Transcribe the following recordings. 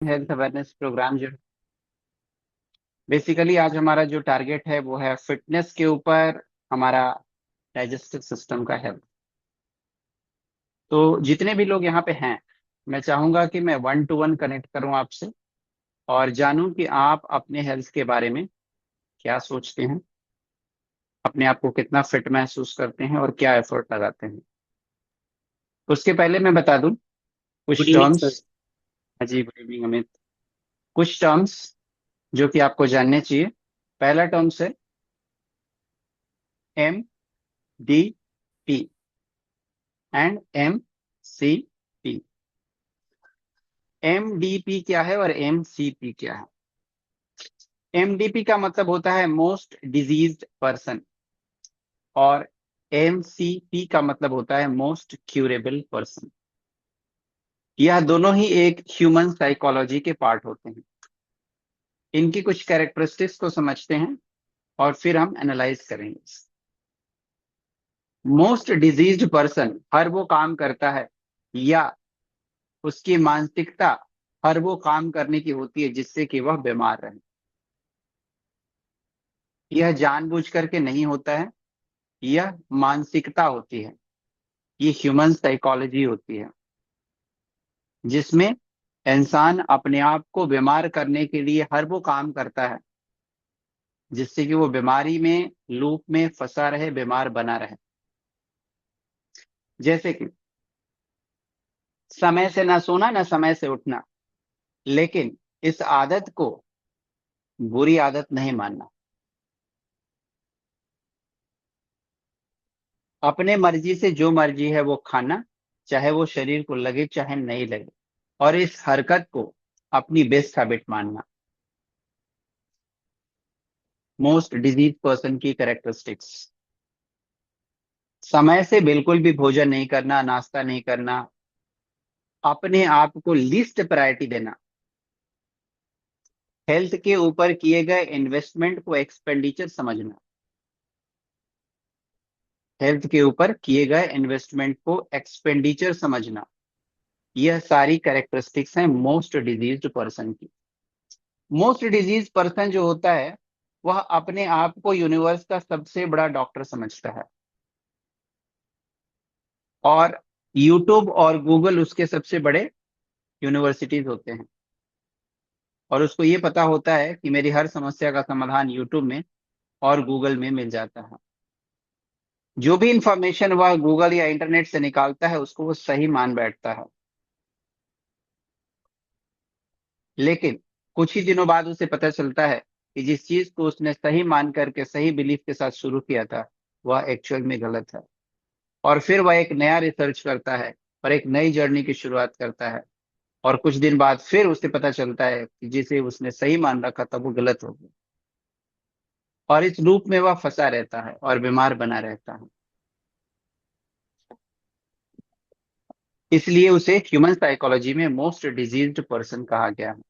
Health awareness programme जो basically आज हमारा जो टारगेट है वो है फिटनेस के ऊपर, हमारा डाइजेस्टिव सिस्टम का हेल्थ। तो जितने भी लोग यहाँ पे हैं, मैं चाहूंगा कि मैं 1 to 1 कनेक्ट करूं आपसे और जानूं कि आप अपने हेल्थ के बारे में क्या सोचते हैं, अपने आप को कितना फिट महसूस करते हैं और क्या एफर्ट लगाते हैं। उसके पहले मैं बता दूं गुड कुछ इवनिंग टर्म्स। सर। जी गुड इवनिंग अमित। कुछ टर्म्स जो कि आपको जानने चाहिए। पहला टर्म्स है MDP एंड MCP। MDP क्या है और MCP क्या है? MDP का मतलब होता है मोस्ट डिजीज्ड पर्सन और MCP का मतलब होता है मोस्ट क्यूरेबल पर्सन। यह दोनों ही एक ह्यूमन साइकोलॉजी के पार्ट होते हैं। इनकी कुछ कैरेक्टरिस्टिक्स को समझते हैं और फिर हम एनालाइज करेंगे। मोस्ट डिजीज्ड पर्सन हर वो काम करता है या उसकी मानसिकता हर वो काम करने की होती है जिससे कि वह बीमार रहे। यह जानबूझ करके नहीं होता है, यह मानसिकता होती है, ये ह्यूमन साइकोलॉजी होती है जिसमें इंसान अपने आप को बीमार करने के लिए हर वो काम करता है जिससे कि वो बीमारी में लूप में फंसा रहे, बीमार बना रहे। जैसे कि समय से ना सोना ना समय से उठना, लेकिन इस आदत को बुरी आदत नहीं मानना। अपने मर्जी से जो मर्जी है वो खाना, चाहे वो शरीर को लगे चाहे नहीं लगे, और इस हरकत को अपनी बेस्ट हैबिट मानना। मोस्ट डिजीज पर्सन की कैरेक्टरिस्टिक्स: समय से बिल्कुल भी भोजन नहीं करना, नाश्ता नहीं करना, अपने आप को लीस्ट प्रायोरिटी देना, हेल्थ के ऊपर किए गए इन्वेस्टमेंट को एक्सपेंडिचर समझना, हेल्थ के ऊपर किए गए इन्वेस्टमेंट को एक्सपेंडिचर समझना। यह सारी कैरेक्टरिस्टिक्स हैं मोस्ट डिजीज्ड पर्सन की। मोस्ट डिजीज पर्सन जो होता है वह अपने आप को यूनिवर्स का सबसे बड़ा डॉक्टर समझता है और यूट्यूब और गूगल उसके सबसे बड़े यूनिवर्सिटीज होते हैं। और उसको ये पता होता है कि मेरी हर समस्या का समाधान यूट्यूब में और गूगल में मिल जाता है। जो भी इंफॉर्मेशन वह गूगल या इंटरनेट से निकालता है उसको वो सही मान बैठता है। लेकिन कुछ ही दिनों बाद उसे पता चलता है कि जिस चीज को उसने सही मान करके सही बिलीफ के साथ शुरू किया था वह एक्चुअल में गलत है। और फिर वह एक नया रिसर्च करता है और एक नई जर्नी की शुरुआत करता है। और कुछ दिन बाद फिर उसे पता चलता है कि जिसे उसने सही मान रखा था वो गलत हो गया। और इस लूप में वह फंसा रहता है और बीमार बना रहता है। इसलिए उसे ह्यूमन साइकोलॉजी में मोस्ट डिजीज्ड पर्सन कहा गया है।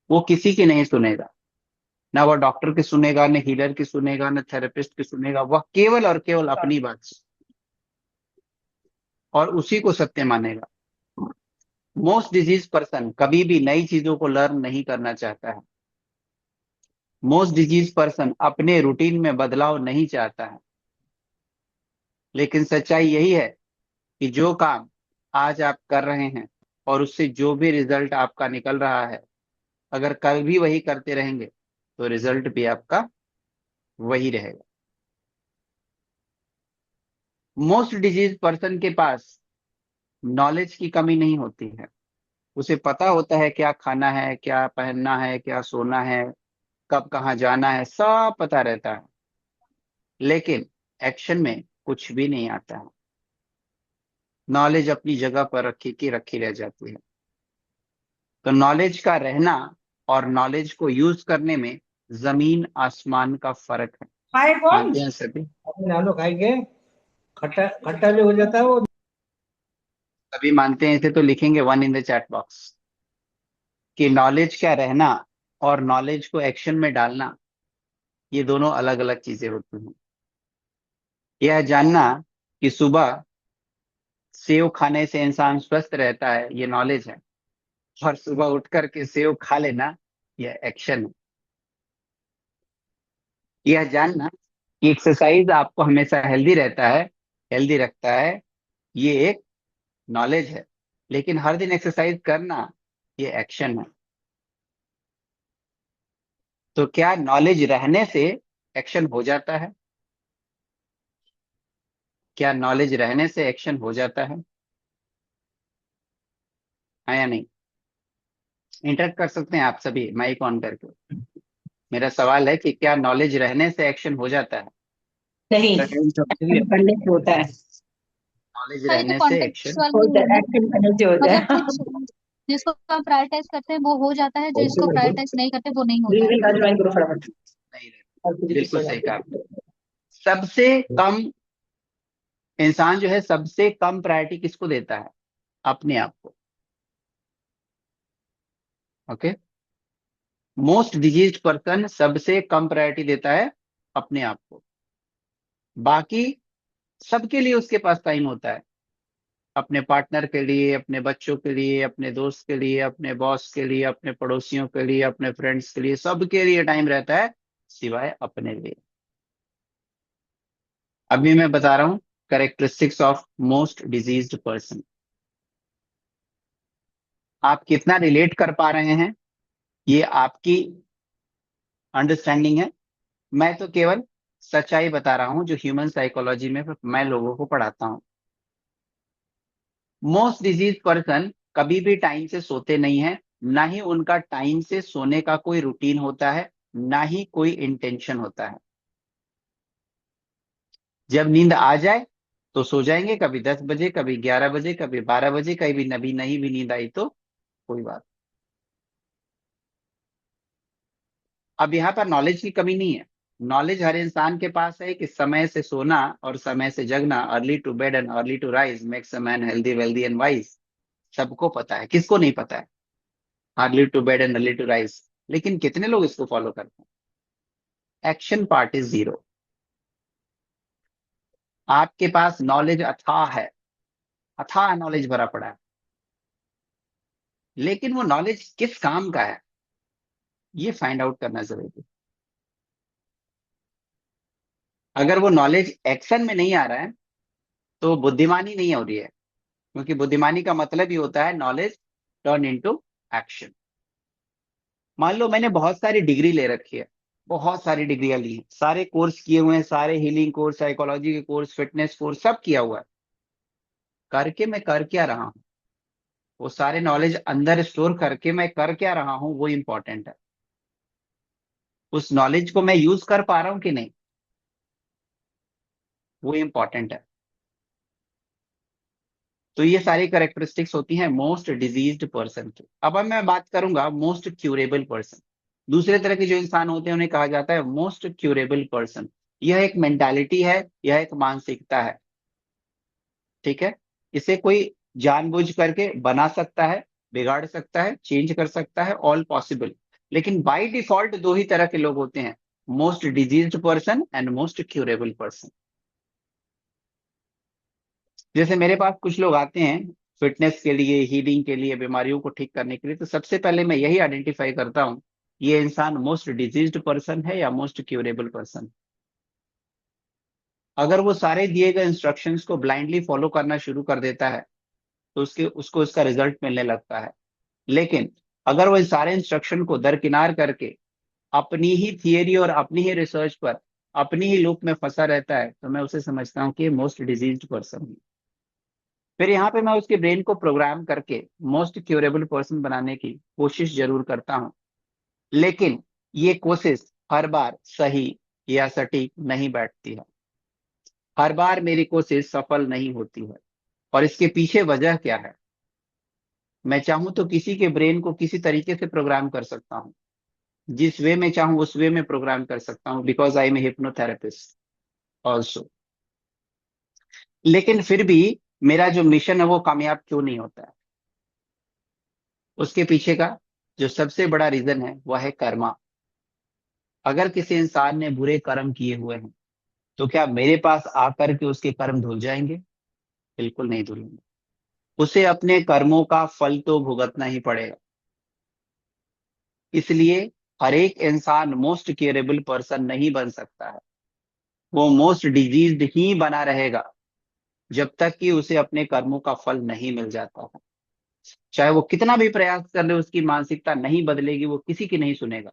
वो किसी की नहीं सुनेगा, ना वह डॉक्टर की सुनेगा, न हीलर की सुनेगा, न थेरेपिस्ट की सुनेगा। वह केवल और केवल अपनी बात और उसी को सत्य मानेगा। मोस्ट डिजीज पर्सन कभी भी नई चीजों को लर्न नहीं करना चाहता है। मोस्ट डिजीज पर्सन अपने रूटीन में बदलाव नहीं चाहता है। लेकिन सच्चाई यही है कि जो काम आज आप कर रहे हैं और उससे जो भी रिजल्ट आपका निकल रहा है, अगर कल भी वही करते रहेंगे तो रिजल्ट भी आपका वही रहेगा। मोस्ट डिजीज पर्सन के पास नॉलेज की कमी नहीं होती है। उसे पता होता है क्या खाना है, क्या पहनना है, क्या सोना है, कब कहाँ जाना है, सब पता रहता है। लेकिन एक्शन में कुछ भी नहीं आता है। नॉलेज अपनी जगह पर रखी की रखी रह जाती है। तो नॉलेज का रहना और नॉलेज को यूज करने में जमीन आसमान का फर्क है। खाए कौन? मानते हैं सभी? अपने नालो खाएंगे। खट्टा खट्टा जो हो जाता है वो। सभी मानते हैं इसे तो लिखेंगे 1 in the chat box कि नॉलेज का रहना और नॉलेज को एक्शन में डालना ये दोनों अलग अलग चीजें होती हैं। यह जानना कि सुबह सेव खाने से इंसान स्वस्थ रहता है ये नॉलेज है। और सुबह उठ करके सेव खा लेना, यह एक्शन है। यह जानना कि एक्सरसाइज आपको हमेशा हेल्दी रहता है, हेल्दी रखता है, ये एक नॉलेज है। लेकिन हर दिन एक्सरसाइज करना, ये एक्शन है। तो क्या नॉलेज रहने से एक्शन हो जाता है? क्या नॉलेज रहने से एक्शन हो जाता है? हाँ या नहीं? इंटरेक्ट कर सकते हैं आप सभी माइक ऑन करके। मेरा सवाल है कि क्या नॉलेज रहने से एक्शन हो जाता है? नहीं, सेकंड एक्शन करने से होता है। नॉलेज हाँ, ये तो रहने से कॉन्टेक्स्ट एक्शन। वाली होता है है, ना। एक्शन करने से होता मतलब है। कुछ जिसको हम प्रायोरिटाइज करते हैं वो हो जाता है, जिसको प्रायोरिटाइज नहीं करते वो नहीं होता है। रीजन का ज्वाइन करो फटाफट। नहीं रहता। और फिर बिल्कुल किसको सही जाते कहा हैं? आपने। सबसे कम इंसान जो है, सबसे कम प्रायोरिटी किसको देता है? अपने आप को। ओके। मोस्ट डिजीज्ड पर्सन सबसे कम प्रायोरिटी देता है अपने आप को। बाकी सबके लिए उसके पास टाइम होता है। अपने पार्टनर के लिए, अपने बच्चों के लिए, अपने दोस्त के लिए, अपने बॉस के लिए, अपने पड़ोसियों के लिए, अपने फ्रेंड्स के लिए, सबके लिए टाइम रहता है, सिवाय अपने लिए। अभी मैं बता रहा हूं characteristics of most diseased person. आप कितना रिलेट कर पा रहे हैं, ये आपकी अंडरस्टैंडिंग है। मैं तो केवल सच्चाई बता रहा हूं जो ह्यूमन साइकोलॉजी में मैं लोगों को पढ़ाता हूं। मोस्ट डिजीज पर्सन कभी भी टाइम से सोते नहीं है, ना ही उनका टाइम से सोने का कोई रूटीन होता है, ना ही कोई इंटेंशन होता है। जब नींद आ जाए तो सो जाएंगे, कभी 10 बजे, कभी 11 बजे, कभी 12 बजे, कभी नभी नहीं भी नींद आई तो कोई बात। अब यहाँ पर नॉलेज की कमी नहीं है। नॉलेज हर इंसान के पास है कि समय से सोना और समय से जगना, early to bed and early to rise makes a man healthy wealthy and wise. सबको पता है, किसको नहीं पता है? Early to bed and early to rise. लेकिन कितने लोग इसको फॉलो करते हैं? Action part is zero. आपके पास नॉलेज अथाह है, अथाह नॉलेज भरा पड़ा है, लेकिन वो नॉलेज किस काम का है, ये फाइंड आउट करना जरूरी है। अगर वो नॉलेज एक्शन में नहीं आ रहा है तो बुद्धिमानी नहीं हो रही है, क्योंकि बुद्धिमानी का मतलब ही होता है नॉलेज टर्न इनटू एक्शन। मान लो मैंने बहुत सारी डिग्री ले रखी है, बहुत सारी डिग्रियां ली हैं, सारे कोर्स किए हुए हैं, सारे हीलिंग कोर्स, साइकोलॉजी के कोर्स, फिटनेस कोर्स, सब किया हुआ है। करके मैं कर क्या रहा हूं? वो सारे नॉलेज अंदर स्टोर करके मैं कर क्या रहा हूं, वो इंपॉर्टेंट है। उस नॉलेज को मैं यूज कर पा रहा हूं कि नहीं, वो इंपॉर्टेंट है। तो ये सारी कैरेक्टरिस्टिक्स होती हैं मोस्ट डिजीज्ड पर्सन की। अब मैं बात करूंगा मोस्ट क्यूरेबल पर्सन। दूसरे तरह के जो इंसान होते हैं उन्हें कहा जाता है मोस्ट क्यूरेबल पर्सन। यह एक मेंटालिटी है, यह एक मानसिकता है। ठीक है। इसे कोई जानबूझ करके बना सकता है, बिगाड़ सकता है, चेंज कर सकता है, ऑल पॉसिबल। लेकिन बाय डिफॉल्ट दो ही तरह के लोग होते हैं, most diseased person and most curable person. जैसे मेरे पास कुछ लोग आते हैं फिटनेस के लिए, हीलिंग के लिए, बीमारियों को ठीक करने के लिए, तो सबसे पहले मैं यही आइडेंटिफाई करता हूं, ये इंसान मोस्ट डिजीज्ड पर्सन है या मोस्ट क्यूरेबल पर्सन। अगर वो सारे दिए गए इंस्ट्रक्शंस को ब्लाइंडली फॉलो करना शुरू कर देता है तो उसके उसको उसका रिजल्ट मिलने लगता है। लेकिन अगर वो इन सारे इंस्ट्रक्शन को दरकिनार करके अपनी ही थियरी और अपनी ही रिसर्च पर, अपनी ही लूप में फंसा रहता है, तो मैं उसे समझता हूँ कि मोस्ट डिजीज्ड पर्सन है। फिर यहाँ पे मैं उसके ब्रेन को प्रोग्राम करके मोस्ट क्यूरेबल पर्सन बनाने की कोशिश जरूर करता हूँ। लेकिन ये कोशिश हर बार सही या सटीक नहीं बैठती है, हर बार मेरी कोशिश सफल नहीं होती है। और इसके पीछे वजह क्या है? मैं चाहूं तो किसी के ब्रेन को किसी तरीके से प्रोग्राम कर सकता हूं, जिस वे में चाहूं उस वे में प्रोग्राम कर सकता हूं, because I am a hypnotherapist also. लेकिन फिर भी मेरा जो मिशन है वो कामयाब क्यों नहीं होता है? उसके पीछे का जो सबसे बड़ा रीजन है वह है कर्मा। अगर किसी इंसान ने बुरे कर्म किए हुए हैं तो क्या मेरे पास आकर के उसके कर्म धुल जाएंगे? बिल्कुल नहीं धुलेंगे। उसे अपने कर्मों का फल तो भुगतना ही पड़ेगा। इसलिए हर एक इंसान मोस्ट क्यूरेबल पर्सन नहीं बन सकता है। वो मोस्ट डिजीज्ड ही बना रहेगा जब तक कि उसे अपने कर्मों का फल नहीं मिल जाता है। चाहे वो कितना भी प्रयास कर ले, उसकी मानसिकता नहीं बदलेगी, वो किसी की नहीं सुनेगा।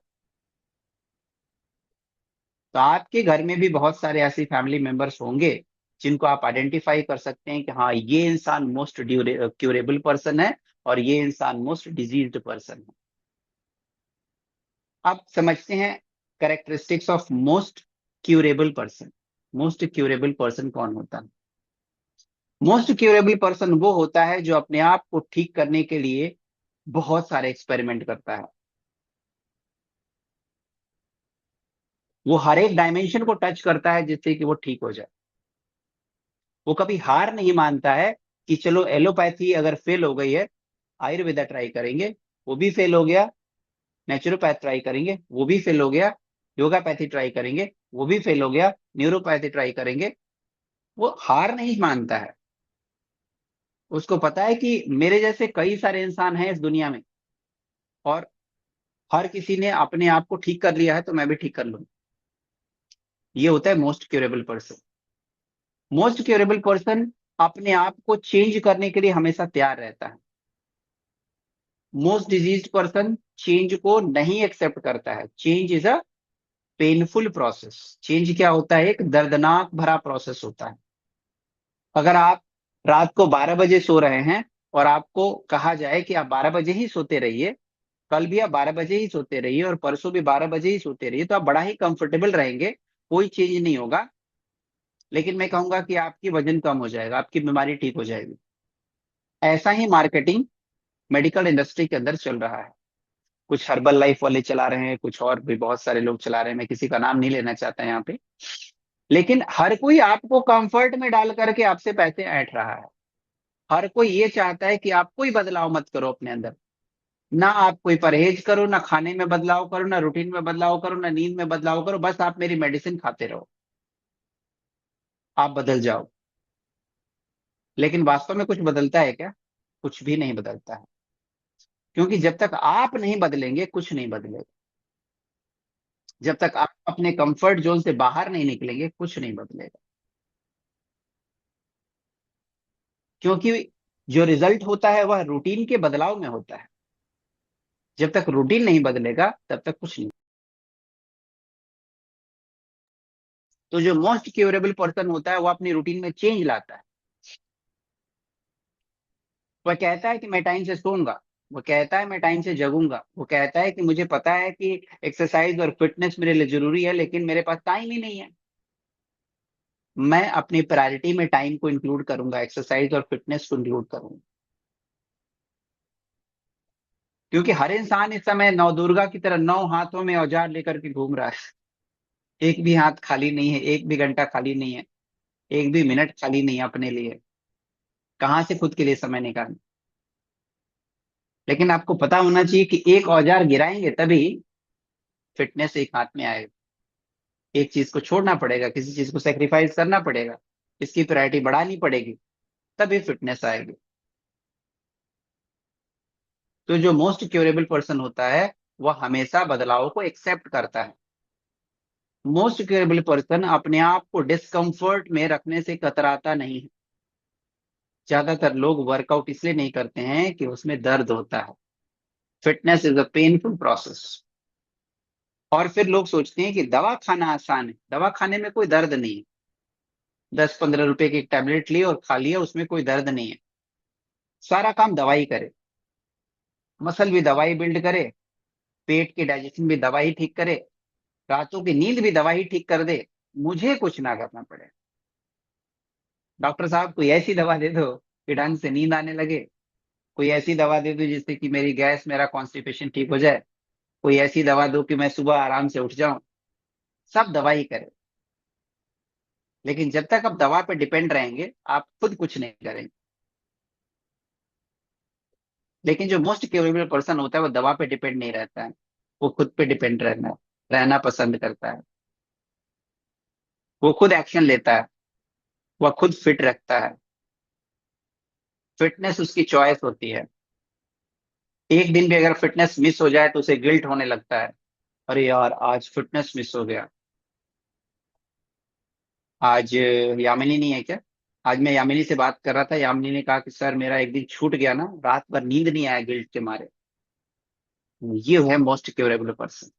तो आपके घर में भी बहुत सारे ऐसे फैमिली मेंबर्स होंगे जिनको आप आइडेंटिफाई कर सकते हैं कि हाँ, ये इंसान मोस्ट क्यूरेबल पर्सन है और ये इंसान मोस्ट डिजीज्ड पर्सन है। अब समझते हैं characteristics of most curable person. Most curable person कौन होता है? मोस्ट क्यूरेबल पर्सन वो होता है जो अपने आप को ठीक करने के लिए बहुत सारे एक्सपेरिमेंट करता है। वो हर एक डायमेंशन को टच करता है जिससे कि वो ठीक हो जाए। वो कभी हार नहीं मानता है कि चलो एलोपैथी अगर फेल हो गई है, आयुर्वेदा ट्राई करेंगे, वो भी फेल हो गया। नेचुरोपैथ ट्राई करेंगे, वो भी फेल हो गया। योगापैथी ट्राई करेंगे, वो भी फेल हो गया। न्यूरोपैथी ट्राई करेंगे। वो हार नहीं मानता है। उसको पता है कि मेरे जैसे कई सारे इंसान हैं इस दुनिया में, और हर किसी ने अपने आप को ठीक कर लिया है, तो मैं भी ठीक कर लूंगा। ये होता है most curable person. Most curable person अपने आप को चेंज करने के लिए हमेशा तैयार रहता है। मोस्ट डिजीज पर्सन चेंज को नहीं एक्सेप्ट करता है। Change is a painful process. Change क्या होता है? एक दर्दनाक भरा प्रोसेस होता है। अगर आप रात को 12 बजे सो रहे हैं और आपको कहा जाए कि आप 12 बजे ही सोते रहिए, कल भी आप 12 बजे ही सोते रहिए और परसों भी 12 बजे ही सोते रहिए, तो आप बड़ा ही कंफर्टेबल रहेंगे, कोई चेंज नहीं होगा। लेकिन मैं कहूंगा कि आपकी वजन कम हो जाएगा, आपकी बीमारी ठीक हो जाएगी। ऐसा ही मार्केटिंग मेडिकल इंडस्ट्री के अंदर चल रहा है। कुछ हर्बल लाइफ वाले चला रहे हैं, कुछ और भी बहुत सारे लोग चला रहे हैं। मैं किसी का नाम नहीं लेना चाहता यहाँ पे। लेकिन हर कोई आपको कंफर्ट में डाल करके आपसे पैसे ऐंठ रहा है। हर कोई ये चाहता है कि आप कोई बदलाव मत करो अपने अंदर। ना आप कोई परहेज करो, ना खाने में बदलाव करो, ना रूटीन में बदलाव करो, ना नींद में बदलाव करो, बस आप मेरी मेडिसिन खाते रहो, आप बदल जाओ। लेकिन वास्तव में कुछ बदलता है क्या? कुछ भी नहीं बदलता है। क्योंकि जब तक आप नहीं बदलेंगे, कुछ नहीं बदलेगा। जब तक आप अपने कंफर्ट जोन से बाहर नहीं निकलेंगे, कुछ नहीं बदलेगा। क्योंकि जो रिजल्ट होता है वह रूटीन के बदलाव में होता है। जब तक रूटीन नहीं बदलेगा, तब तक कुछ नहीं। तो जो मोस्ट क्यूरेबल पर्सन होता है, वो अपनी रूटीन में चेंज लाता है। वह कहता है कि मैं टाइम से सोऊंगा, वो कहता है मैं टाइम से जगूंगा, वो कहता है कि मुझे पता है कि एक्सरसाइज और फिटनेस मेरे लिए जरूरी है, लेकिन मेरे पास टाइम ही नहीं है। मैं अपनी प्रायोरिटी में टाइम को इंक्लूड करूंगा, एक्सरसाइज और फिटनेस को इंक्लूड करूंगा। क्योंकि हर इंसान इस समय नवदुर्गा की तरह 9 हाथों में औजार लेकर के घूम रहा है। एक भी हाथ खाली नहीं है, एक भी घंटा खाली नहीं है, एक भी मिनट खाली नहीं है अपने लिए। कहाँ से खुद के लिए समय निकालें? लेकिन आपको पता होना चाहिए कि एक औजार गिराएंगे तभी फिटनेस एक हाथ में आएगा। एक चीज को छोड़ना पड़ेगा, किसी चीज को सेक्रीफाइस करना पड़ेगा, इसकी प्रायोरिटी बढ़ानी पड़ेगी, तभी फिटनेस आएगी। तो जो मोस्ट क्यूरेबल पर्सन होता है, वह हमेशा बदलाव को एक्सेप्ट करता है। मोस्ट क्यूरेबल पर्सन अपने आप को डिस्कम्फर्ट में रखने से कतराता नहीं है। ज्यादातर लोग वर्कआउट इसलिए नहीं करते हैं कि उसमें दर्द होता है। Fitness is a painful process. और फिर लोग सोचते हैं कि दवा खाना आसान है, दवा खाने में कोई दर्द नहीं है। 10-15 रुपए की एक टैबलेट ली और खा लिया, उसमें कोई दर्द नहीं है। सारा काम दवाई करे, मसल भी दवाई बिल्ड करे, पेट की डाइजेशन भी दवाई ठीक करे, रातों की नींद भी दवाई ठीक कर दे, मुझे कुछ ना करना पड़े। डॉक्टर साहब कोई ऐसी दवा दे दो कि ढंग से नींद आने लगे, कोई ऐसी दवा दे दो जिससे कि मेरी गैस, मेरा कॉन्स्टिपेशन ठीक हो जाए, कोई ऐसी दवा दो कि मैं सुबह आराम से उठ जाऊं। सब दवाई करे। लेकिन जब तक आप दवा पे डिपेंड रहेंगे, आप खुद कुछ नहीं करेंगे। लेकिन जो मोस्ट केपेबल पर्सन होता है, वो दवा पे डिपेंड नहीं रहता है। वो खुद पे डिपेंड रहना पसंद करता है। वो खुद एक्शन लेता है, वह खुद फिट रखता है। फिटनेस उसकी चॉइस होती है। एक दिन भी अगर फिटनेस मिस हो जाए तो उसे गिल्ट होने लगता है, अरे यार आज फिटनेस मिस हो गया। आज यामिनी नहीं है क्या? आज मैं यामिनी से बात कर रहा था, यामिनी ने कहा कि सर मेरा एक दिन छूट गया ना, रात भर नींद नहीं आया गिल्ट के मारे। ये है मोस्ट क्यूरेबल पर्सन,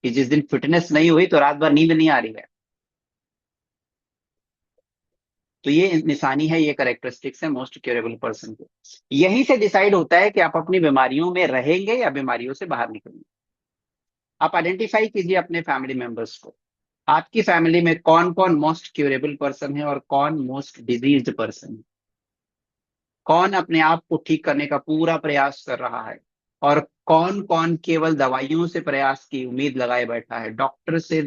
कि जिस दिन फिटनेस नहीं हुई तो रात भर नींद नहीं आ रही है। तो ये निशानी है, ये करेक्टरिस्टिक्स है मोस्ट क्यूरेबल पर्सन के। यहीं से डिसाइड होता है कि आप अपनी बीमारियों में रहेंगे या बीमारियों से बाहर निकलेंगे। आप आइडेंटिफाई कीजिए अपने फैमिली मेंबर्स को। आपकी फैमिली में कौन कौन मोस्ट क्यूरेबल पर्सन है और कौन मोस्ट डिजीज्ड पर्सन है। कौन अपने आप को ठीक करने का पूरा प्रयास कर रहा है और कौन कौन केवल दवाइयों से प्रयास की उम्मीद लगाए बैठा है, डॉक्टर से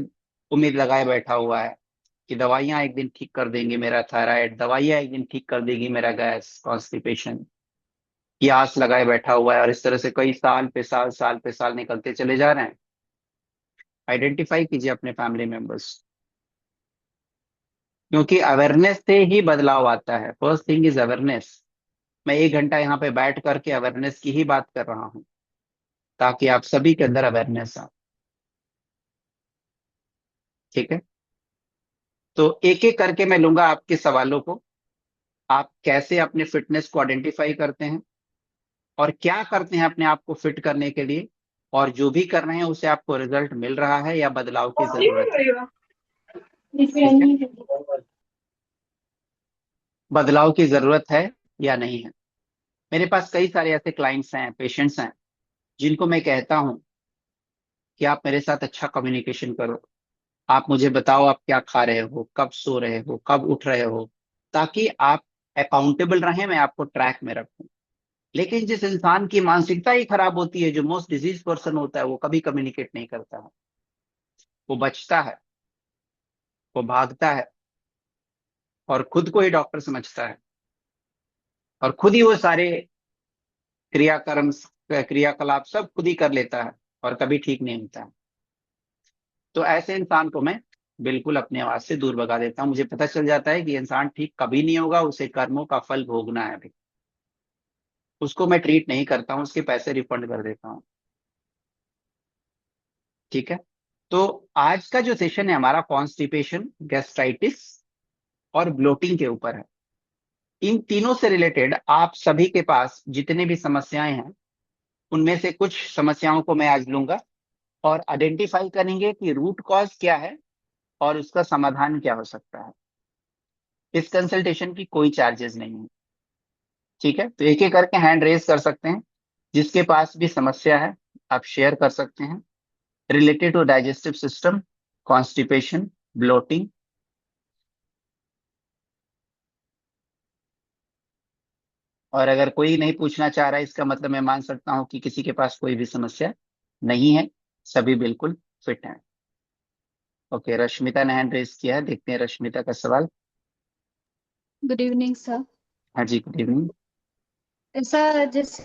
उम्मीद लगाए बैठा हुआ है कि दवाइयां एक दिन ठीक कर देंगी मेरा थायराइड, दवाइयां एक दिन ठीक कर देगी मेरा गैस कॉन्स्टिपेशन, की आस लगाए बैठा हुआ है। और इस तरह से कई साल पे साल, साल पे साल निकलते चले जा रहे हैं। आइडेंटिफाई कीजिए अपने फैमिली मेंबर्स, क्योंकि अवेयरनेस से ही बदलाव आता है। First thing is awareness. मैं 1 घंटा यहाँ पे बैठ करके अवेयरनेस की ही बात कर रहा हूँ, ताकि आप सभी के अंदर अवेयरनेस आ। ठीक है, तो एक एक करके मैं लूंगा आपके सवालों को। आप कैसे अपने फिटनेस को आइडेंटिफाई करते हैं और क्या करते हैं अपने आप को फिट करने के लिए, और जो भी कर रहे हैं उसे आपको रिजल्ट मिल रहा है या बदलाव की जरूरत है। ठीक है, बदलाव की जरूरत है या नहीं है। मेरे पास कई सारे ऐसे क्लाइंट्स हैं, पेशेंट्स हैं, जिनको मैं कहता हूं कि आप मेरे साथ अच्छा कम्युनिकेशन करो। आप मुझे बताओ आप क्या खा रहे हो, कब सो रहे हो, कब उठ रहे हो, ताकि आप अकाउंटेबल रहें, मैं आपको ट्रैक में रखूं। लेकिन जिस इंसान की मानसिकता ही खराब होती है, जो मोस्ट डिजीज पर्सन होता है, वो कभी कम्युनिकेट नहीं करता है। वो बचता है, वो भागता है और खुद को ही डॉक्टर समझता है, और खुद ही वो सारे क्रियाकर्म, क्रियाकलाप सब खुद ही कर लेता है और कभी ठीक नहीं होता है। तो ऐसे इंसान को मैं बिल्कुल अपने आवाज से दूर भगा देता हूँ। मुझे पता चल जाता है कि ये इंसान ठीक कभी नहीं होगा, उसे कर्मों का फल भोगना है अभी। उसको मैं ट्रीट नहीं करता हूँ, उसके पैसे रिफंड कर देता हूँ। ठीक है, तो आज का जो सेशन है हमारा कॉन्स्टिपेशन, गैस्ट्राइटिस और ब्लोटिंग के ऊपर है। इन तीनों से रिलेटेड आप सभी के पास जितने भी समस्याएं हैं, उनमें से कुछ समस्याओं को मैं आज लूंगा और आइडेंटिफाई करेंगे कि रूट कॉज क्या है और उसका समाधान क्या हो सकता है। इस कंसल्टेशन की कोई चार्जेस नहीं है। ठीक है, तो एक एक करके हैंड रेज कर सकते हैं। जिसके पास भी समस्या है आप शेयर कर सकते हैं, related to digestive system, constipation, bloating. और अगर कोई नहीं पूछना चाह रहा है, इसका मतलब मैं मान सकता हूं कि किसी के पास कोई भी समस्या नहीं है, सभी बिल्कुल फिट हैं। ओके, रश्मिता ने हैंड रेज किया है, देखते हैं रश्मिता का सवाल। Good evening sir. हाँ जी, गुड इवनिंग। सर जैसे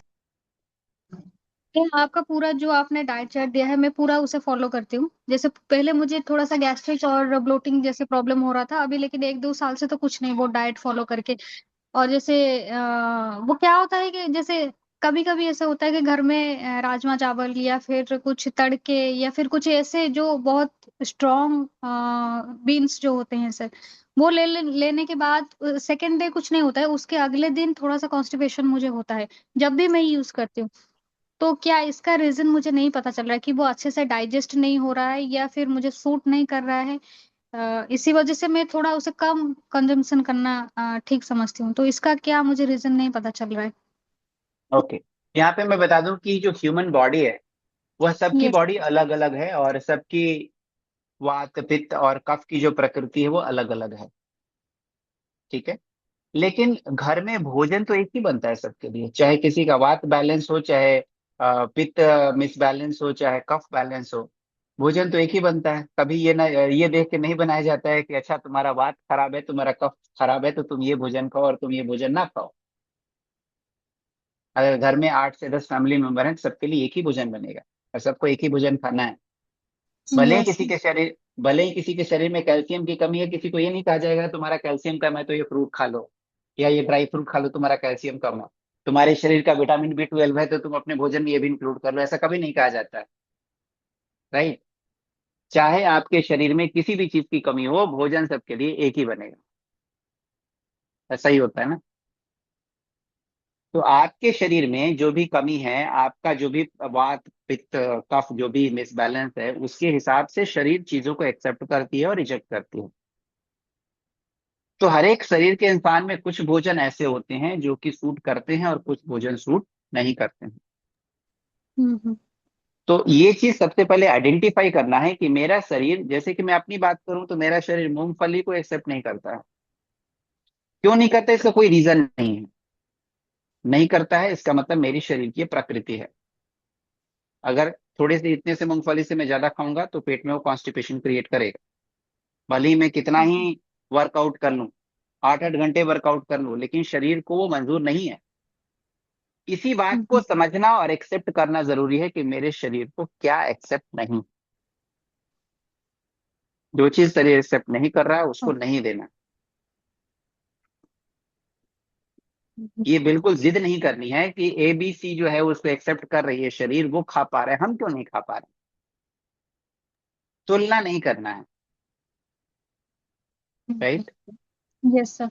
आपका पूरा जो आपने डाइट चार्ट दिया है, मैं पूरा उसे फॉलो करती हूँ। जैसे पहले मुझे थोड़ा सा गैस्ट्रिक और ब्लोटिंग जैसे प्रॉब्लम हो रहा था अभी, लेकिन 1-2 साल से तो कुछ नहीं, वो डाइट फॉलो करके। और जैसे वो क्या होता है कि जैसे कभी कभी ऐसा होता है कि घर में राजमा चावल या फिर कुछ तड़के या फिर कुछ ऐसे जो बहुत स्ट्रॉन्ग बीन्स जो होते हैं सर, वो लेने के बाद सेकेंड डे कुछ नहीं होता है, उसके अगले दिन थोड़ा सा कॉन्स्टिपेशन मुझे होता है जब भी मैं यूज करती हूँ। तो क्या इसका रीजन मुझे नहीं पता चल रहा है कि वो अच्छे से डाइजेस्ट नहीं हो रहा है या फिर मुझे सूट नहीं कर रहा है। इसी वजह से मैं थोड़ा उसे कम कंजम्पशन करना ठीक समझती हूँ। तो इसका क्या मुझे रीजन नहीं पता चल रहा है। ओके, यहाँ पे मैं बता दूं कि जो ह्यूमन बॉडी है, वह सबकी यस। बॉडी अलग अलग है, और सबकी वात पित्त और कफ की जो प्रकृति है वो अलग अलग है। ठीक है, लेकिन घर में भोजन तो एक ही बनता है सबके लिए, चाहे किसी का वात बैलेंस हो, चाहे पित्त मिसबैलेंस हो, चाहे कफ बैलेंस हो। भोजन तो एक ही बनता है। कभी ये ना ये देख के नहीं बनाया जाता है कि अच्छा तुम्हारा वात खराब है, तुम्हारा कफ खराब है, तो तुम ये भोजन खाओ और तुम ये भोजन ना खाओ। अगर घर में 8 से 10 फैमिली मेंबर हैं, सबके लिए एक ही भोजन बनेगा और सबको एक ही भोजन खाना है। भले ही यस। किसी के शरीर भले ही किसी के शरीर में कैल्शियम की कमी है, किसी को ये नहीं कहा जाएगा तुम्हारा कैल्शियम कम है तो ये फ्रूट खा लो, या ये ड्राई फ्रूट खा लो तुम्हारा कैल्शियम कम है। तुम्हारे शरीर का विटामिन B12 है तो तुम अपने भोजन में ये भी इंक्लूड कर लो, ऐसा कभी नहीं कहा जाता है। राइट। चाहे आपके शरीर में किसी भी चीज की कमी हो, भोजन सबके लिए एक ही बनेगा। ऐसा ही होता है ना। तो आपके शरीर में जो भी कमी है, आपका जो भी वात पित्त कफ जो भी मिसबैलेंस है, उसके हिसाब से शरीर चीजों को एक्सेप्ट करती है और रिजेक्ट करती है। तो हर एक शरीर के इंसान में कुछ भोजन ऐसे होते हैं जो कि सूट करते हैं और कुछ भोजन सूट नहीं करते हैं। हम्म। तो ये चीज सबसे पहले आइडेंटिफाई करना है कि मेरा शरीर, जैसे कि मैं अपनी बात करूं तो मेरा शरीर मूंगफली को एक्सेप्ट नहीं करता है। क्यों नहीं करता, इसका कोई रीजन नहीं है। नहीं करता है इसका मतलब मेरी शरीर की ये प्रकृति है। अगर थोड़े से इतने से मूंगफली से मैं ज्यादा खाऊंगा तो पेट में वो कॉन्स्टिपेशन क्रिएट करेगा। भले ही मैं कितना ही वर्कआउट कर लूं, 8-8 घंटे वर्कआउट कर लूं, लेकिन शरीर को वो मंजूर नहीं है। इसी बात को हम्म। समझना और एक्सेप्ट करना जरूरी है कि मेरे शरीर को क्या एक्सेप्ट नहीं। जो चीज शरीर एक्सेप्ट नहीं कर रहा है उसको नहीं देना। ये बिल्कुल जिद नहीं करनी है कि ABC जो है उसको एक्सेप्ट कर रही है शरीर, वो खा पा रहे हैं, हम क्यों नहीं खा पा रहे। तुलना नहीं करना है। राइट। Yes sir.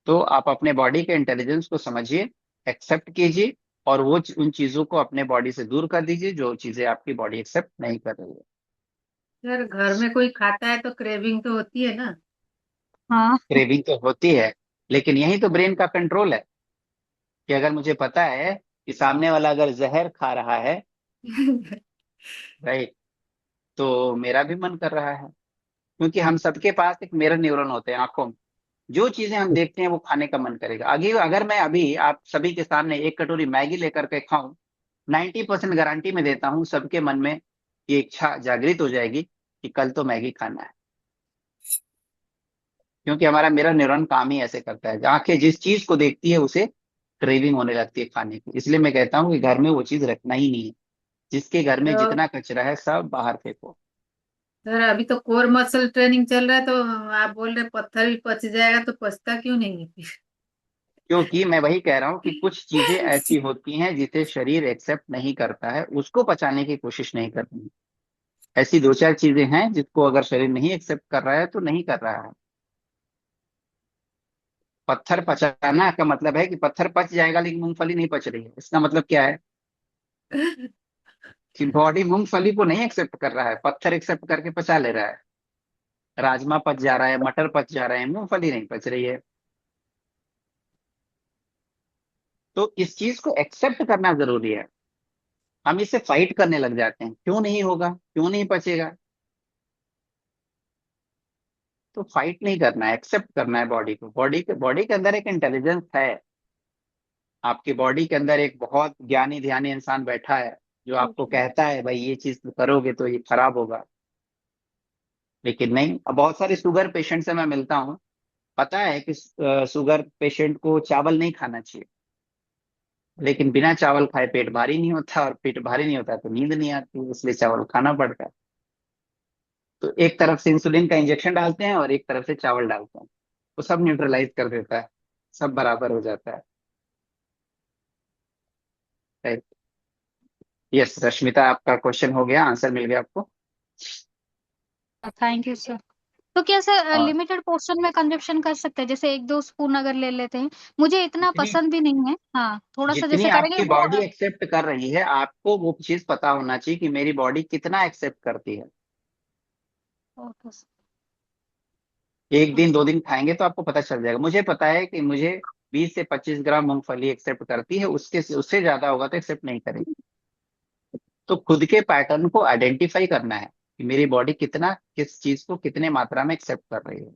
तो आप अपने बॉडी के इंटेलिजेंस को समझिए, एक्सेप्ट कीजिए, और वो उन चीजों को अपने बॉडी से दूर कर दीजिए जो चीजें आपकी बॉडी एक्सेप्ट नहीं कर रही है। सर घर में कोई खाता है तो क्रेविंग तो होती है ना। हाँ। क्रेविंग तो होती है, लेकिन यही तो ब्रेन का कंट्रोल है कि अगर मुझे पता है कि सामने वाला अगर जहर खा रहा है, राइट, तो मेरा भी मन कर रहा है। क्योंकि हम सबके पास एक मिरर न्यूरॉन होते हैं आंखों में। जो चीजें हम देखते हैं वो खाने का मन करेगा। आगे अगर मैं अभी आप सभी के सामने एक कटोरी मैगी लेकर के खाऊं, 90% गारंटी में देता हूं सबके मन में ये इच्छा जागृत हो जाएगी कि कल तो मैगी खाना है। क्योंकि हमारा मिरर न्यूरॉन काम ही ऐसे करता है, आंखें जिस चीज को देखती है उसे क्रेविंग होने लगती है खाने की। इसलिए मैं कहता हूँ कि घर में वो चीज रखना ही नहीं है। जिसके घर में तो जितना कचरा है सब बाहर फेंको। सर अभी तो कोर मसल ट्रेनिंग चल रहा है, तो आप बोल रहे पत्थर भी पच जाएगा, तो पचता क्यों नहीं है फिर? क्योंकि मैं वही कह रहा हूँ कि कुछ चीजें ऐसी होती हैं जिसे शरीर एक्सेप्ट नहीं करता है, उसको पचाने की कोशिश नहीं करनी है। ऐसी 2-4 चीजें हैं जिसको अगर शरीर नहीं एक्सेप्ट कर रहा है तो नहीं कर रहा है। पत्थर पचाना का मतलब है कि पत्थर पच जाएगा लेकिन मूंगफली नहीं पच रही है। इसका मतलब क्या है कि बॉडी मूंगफली को नहीं एक्सेप्ट कर रहा है, पत्थर एक्सेप्ट करके पचा ले रहा है। राजमा पच जा रहा है, मटर पच जा रहे हैं, मूंगफली नहीं पच रही है। तो इस चीज को एक्सेप्ट करना जरूरी है। हम इससे फाइट करने लग जाते हैं, क्यों नहीं होगा, क्यों नहीं पचेगा। तो फाइट नहीं करना है, एक्सेप्ट करना है बॉडी को। बॉडी के अंदर एक इंटेलिजेंस है। आपकी बॉडी के अंदर एक बहुत ज्ञानी ध्यानी इंसान बैठा है जो आपको कहता है भाई ये चीज करोगे तो ये खराब होगा। लेकिन नहीं, अब बहुत सारे शुगर पेशेंट से मैं मिलता हूँ, पता है कि शुगर पेशेंट को चावल नहीं खाना चाहिए, लेकिन बिना चावल खाए पेट भारी नहीं होता, और पेट भारी नहीं होता तो नींद नहीं आती, इसलिए चावल खाना पड़ता है। तो एक तरफ से इंसुलिन का इंजेक्शन डालते हैं और एक तरफ से चावल डालते हैं, वो सब न्यूट्रलाइज कर देता है, सब बराबर हो जाता है। यस रश्मिता, आपका क्वेश्चन हो गया, आंसर मिल गया आपको। Thank you sir. तो क्या सर और लिमिटेड पोर्शन में कंजप्शन कर सकते हैं, जैसे 1-2 स्पून अगर ले लेते हैं? मुझे इतना जितनी पसंद भी नहीं है, हाँ थोड़ा सा जितनी जैसे करेंगे आपकी वो। बॉडी एक्सेप्ट कर रही है, आपको वो चीज पता होना चाहिए कि मेरी बॉडी कितना एक्सेप्ट करती है। Okay sir. एक दिन 2 दिन खाएंगे तो आपको पता चल जाएगा। मुझे पता है कि मुझे 20 से 25 ग्राम मूंगफली एक्सेप्ट करती है, उसके उससे ज्यादा होगा तो एक्सेप्ट नहीं करेगी। तो खुद के पैटर्न को आइडेंटिफाई करना है कि मेरी बॉडी कितना किस चीज को कितने मात्रा में एक्सेप्ट कर रही है।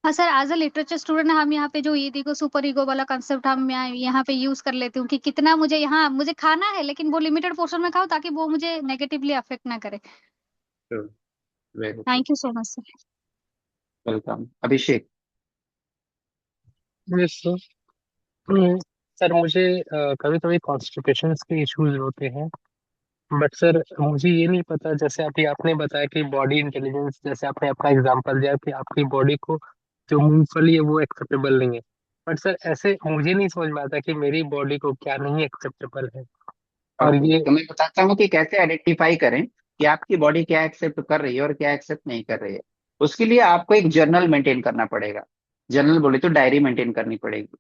हाँ sir, as a literature student हम यहाँ पे जो ईगो सुपर ईगो वाला कंसेप्ट हम यहाँ पे यूज कर लेती हूँ कि कितना मुझे यहाँ मुझे खाना है, लेकिन वो लिमिटेड पोर्शन में खाओ ताकि वो मुझे नेगेटिवली अफेक्ट ना करे। Very good. Thank you so much sir. Welcome Abhishek. Yes sir. Sir मुझे कभी कभी कॉन्स्टिपेशन के इश्यूज होते हैं। बट सर मुझे ये नहीं पता, जैसे अभी आपने बताया कि बॉडी इंटेलिजेंस, जैसे आपने अपना एग्जांपल दिया कि आपकी बॉडी को जो मूंगफली है वो एक्सेप्टेबल नहीं है। बट सर ऐसे मुझे नहीं समझ में आता कि मेरी बॉडी को क्या नहीं एक्सेप्टेबल है। और ओके, ये तो मैं बताता हूँ कि कैसे आइडेंटिफाई करें कि आपकी बॉडी क्या एक्सेप्ट कर रही है और क्या एक्सेप्ट नहीं कर रही है। उसके लिए आपको एक जर्नल मेंटेन करना पड़ेगा। जर्नल बोले तो डायरी मेंटेन करनी पड़ेगी।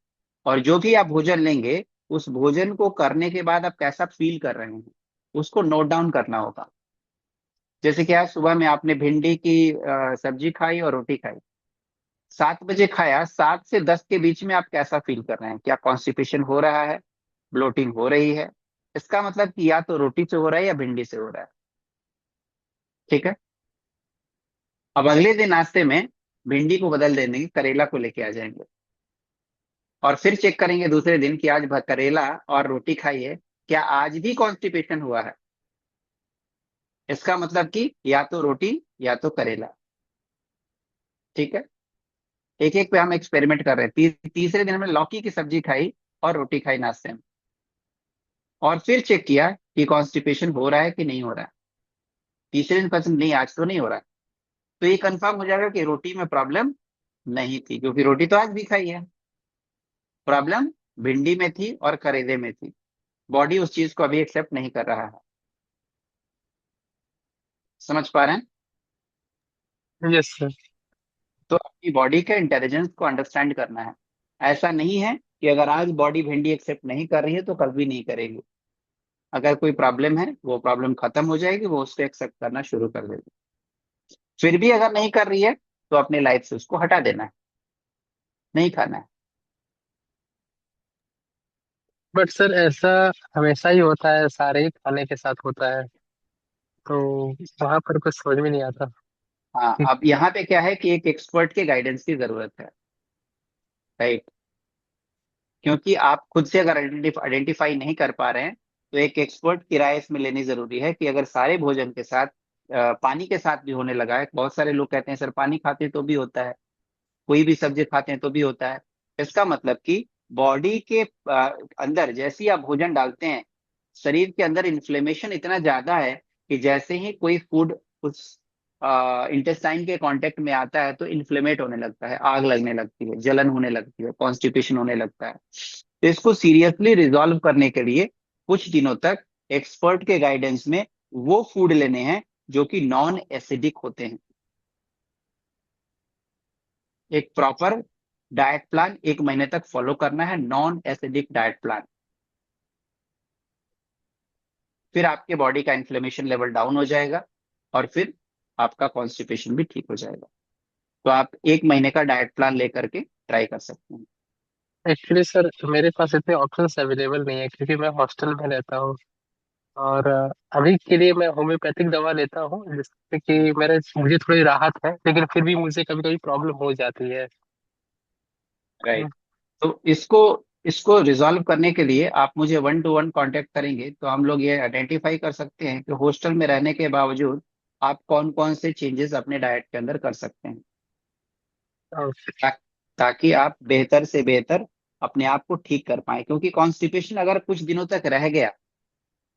और जो भी आप भोजन लेंगे, उस भोजन को करने के बाद आप कैसा फील कर रहे हैं, उसको नोट डाउन करना होगा। जैसे कि आज सुबह में आपने भिंडी की सब्जी खाई और रोटी खाई, 7 बजे खाया, 7 से 10 के बीच में आप कैसा फील कर रहे हैं? क्या कॉन्स्टिपेशन हो रहा है, ब्लोटिंग हो रही है? इसका मतलब कि या तो रोटी से हो रहा है या भिंडी से हो रहा है। ठीक है। अब अगले दिन नाश्ते में भिंडी को बदल देंगे, करेला को लेके आ जाएंगे। और फिर चेक करेंगे दूसरे दिन कि आज करेला और रोटी खाई है, क्या आज भी कॉन्स्टिपेशन हुआ है? इसका मतलब कि या तो रोटी या तो करेला। ठीक है। एक एक पे हम एक्सपेरिमेंट कर रहे हैं। तीसरे दिन हमने लौकी की सब्जी खाई और रोटी खाई नाश्ते में, और फिर चेक किया कि कॉन्स्टिपेशन हो रहा है कि नहीं हो रहा है। तीसरे दिन पसंद नहीं, आज तो नहीं हो रहा है। तो ये कंफर्म हो जाएगा कि रोटी में प्रॉब्लम नहीं थी, क्योंकि रोटी तो आज भी खाई है। प्रॉब्लम भिंडी में थी और करेले में थी। बॉडी उस चीज को अभी एक्सेप्ट नहीं कर रहा है। समझ पा रहे हैं? Yes sir. तो अपनी बॉडी के इंटेलिजेंस को अंडरस्टैंड करना है। ऐसा नहीं है कि अगर आज बॉडी भिंडी एक्सेप्ट नहीं कर रही है तो कल भी नहीं करेगी। अगर कोई प्रॉब्लम है, वो प्रॉब्लम खत्म हो जाएगी, वो उसको एक्सेप्ट करना शुरू कर देगी। फिर भी अगर नहीं कर रही है तो अपने लाइफ से उसको हटा देना है, नहीं खाना है। बट सर ऐसा हमेशा ही होता है, सारे ही खाने के साथ होता है, तो वहां पर कुछ समझ में नहीं आता। हाँ, अब यहाँ पे क्या है कि एक एक्सपर्ट के गाइडेंस की जरूरत है। राइट। क्योंकि आप खुद से अगर आइडेंटिफाई नहीं कर पा रहे हैं, तो एक एक्सपर्ट की राय इसमें लेनी जरूरी है कि अगर सारे भोजन के साथ पानी के साथ भी होने लगा है। बहुत सारे लोग कहते हैं सर पानी खाते हैं तो भी होता है, कोई भी सब्जी खाते हैं तो भी होता है। इसका मतलब कि बॉडी के अंदर जैसे ही आप भोजन डालते हैं, शरीर के अंदर इन्फ्लेमेशन इतना ज्यादा है कि जैसे ही कोई फूड उस इंटेस्टाइन के कांटेक्ट में आता है तो इन्फ्लेमेट होने लगता है, आग लगने लगती है, जलन होने लगती है, कॉन्स्टिपेशन होने लगता है। तो इसको सीरियसली रिजॉल्व करने के लिए कुछ दिनों तक एक्सपर्ट के गाइडेंस में वो फूड लेने हैं जो कि नॉन एसिडिक होते हैं। एक प्रॉपर डाइट प्लान 1 महीने तक फॉलो करना है, नॉन एसिडिक डाइट प्लान। फिर आपके बॉडी का इन्फ्लेमेशन लेवल डाउन हो जाएगा और फिर आपका कॉन्स्टिपेशन भी ठीक हो जाएगा। तो आप 1 महीने का डाइट प्लान लेकर के ट्राई कर सकते हैं। एक्चुअली सर मेरे पास इतने ऑप्शंस अवेलेबल नहीं है, क्योंकि मैं हॉस्टल में रहता हूँ। और अभी के लिए मैं होम्योपैथिक दवा लेता हूँ, जिससे कि मेरे मुझे थोड़ी राहत है, लेकिन फिर भी मुझे कभी कभी प्रॉब्लम हो जाती है। राइट। तो इसको इसको रिजॉल्व करने के लिए आप मुझे 1 to 1 कांटेक्ट करेंगे तो हम लोग ये आइडेंटिफाई कर सकते हैं कि हॉस्टल में रहने के बावजूद आप कौन कौन से चेंजेस अपने डाइट के अंदर कर सकते हैं, ता, ताकि आप बेहतर से बेहतर अपने आप को ठीक कर पाए। क्योंकि कॉन्स्टिपेशन अगर कुछ दिनों तक रह गया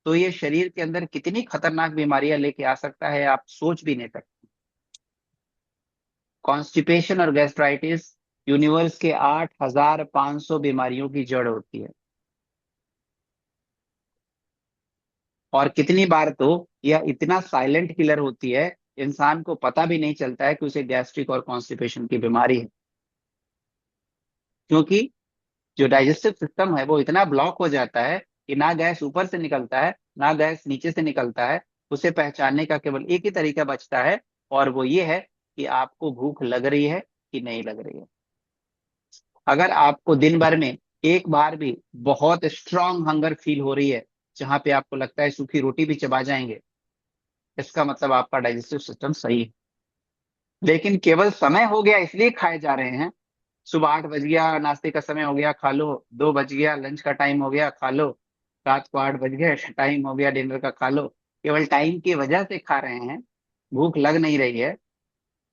तो ये शरीर के अंदर कितनी खतरनाक बीमारियां लेके आ सकता है, आप सोच भी नहीं सकते। कॉन्स्टिपेशन और गैस्ट्राइटिस यूनिवर्स के 8,500 बीमारियों की जड़ होती है। और कितनी बार तो यह इतना साइलेंट किलर होती है, इंसान को पता भी नहीं चलता है कि उसे गैस्ट्रिक और कॉन्स्टिपेशन की बीमारी है। क्योंकि जो डाइजेस्टिव सिस्टम है वो इतना ब्लॉक हो जाता है कि ना गैस ऊपर से निकलता है ना गैस नीचे से निकलता है। उसे पहचानने का केवल एक ही तरीका बचता है, और वो ये है कि आपको भूख लग रही है कि नहीं लग रही है। अगर आपको दिन भर में एक बार भी बहुत स्ट्रांग हंगर फील हो रही है, जहां पे आपको लगता है सूखी रोटी भी चबा जाएंगे, इसका मतलब आपका डाइजेस्टिव सिस्टम सही है। लेकिन केवल समय हो गया इसलिए खाए जा रहे हैं। सुबह 8 बज गया, नाश्ते का समय हो गया, खा लो। 2 बज गया, लंच का टाइम हो गया, खा लो। रात को 8 बज गए, टाइम हो गया डिनर का, खा लो। केवल टाइम की वजह से खा रहे हैं, भूख लग नहीं रही है।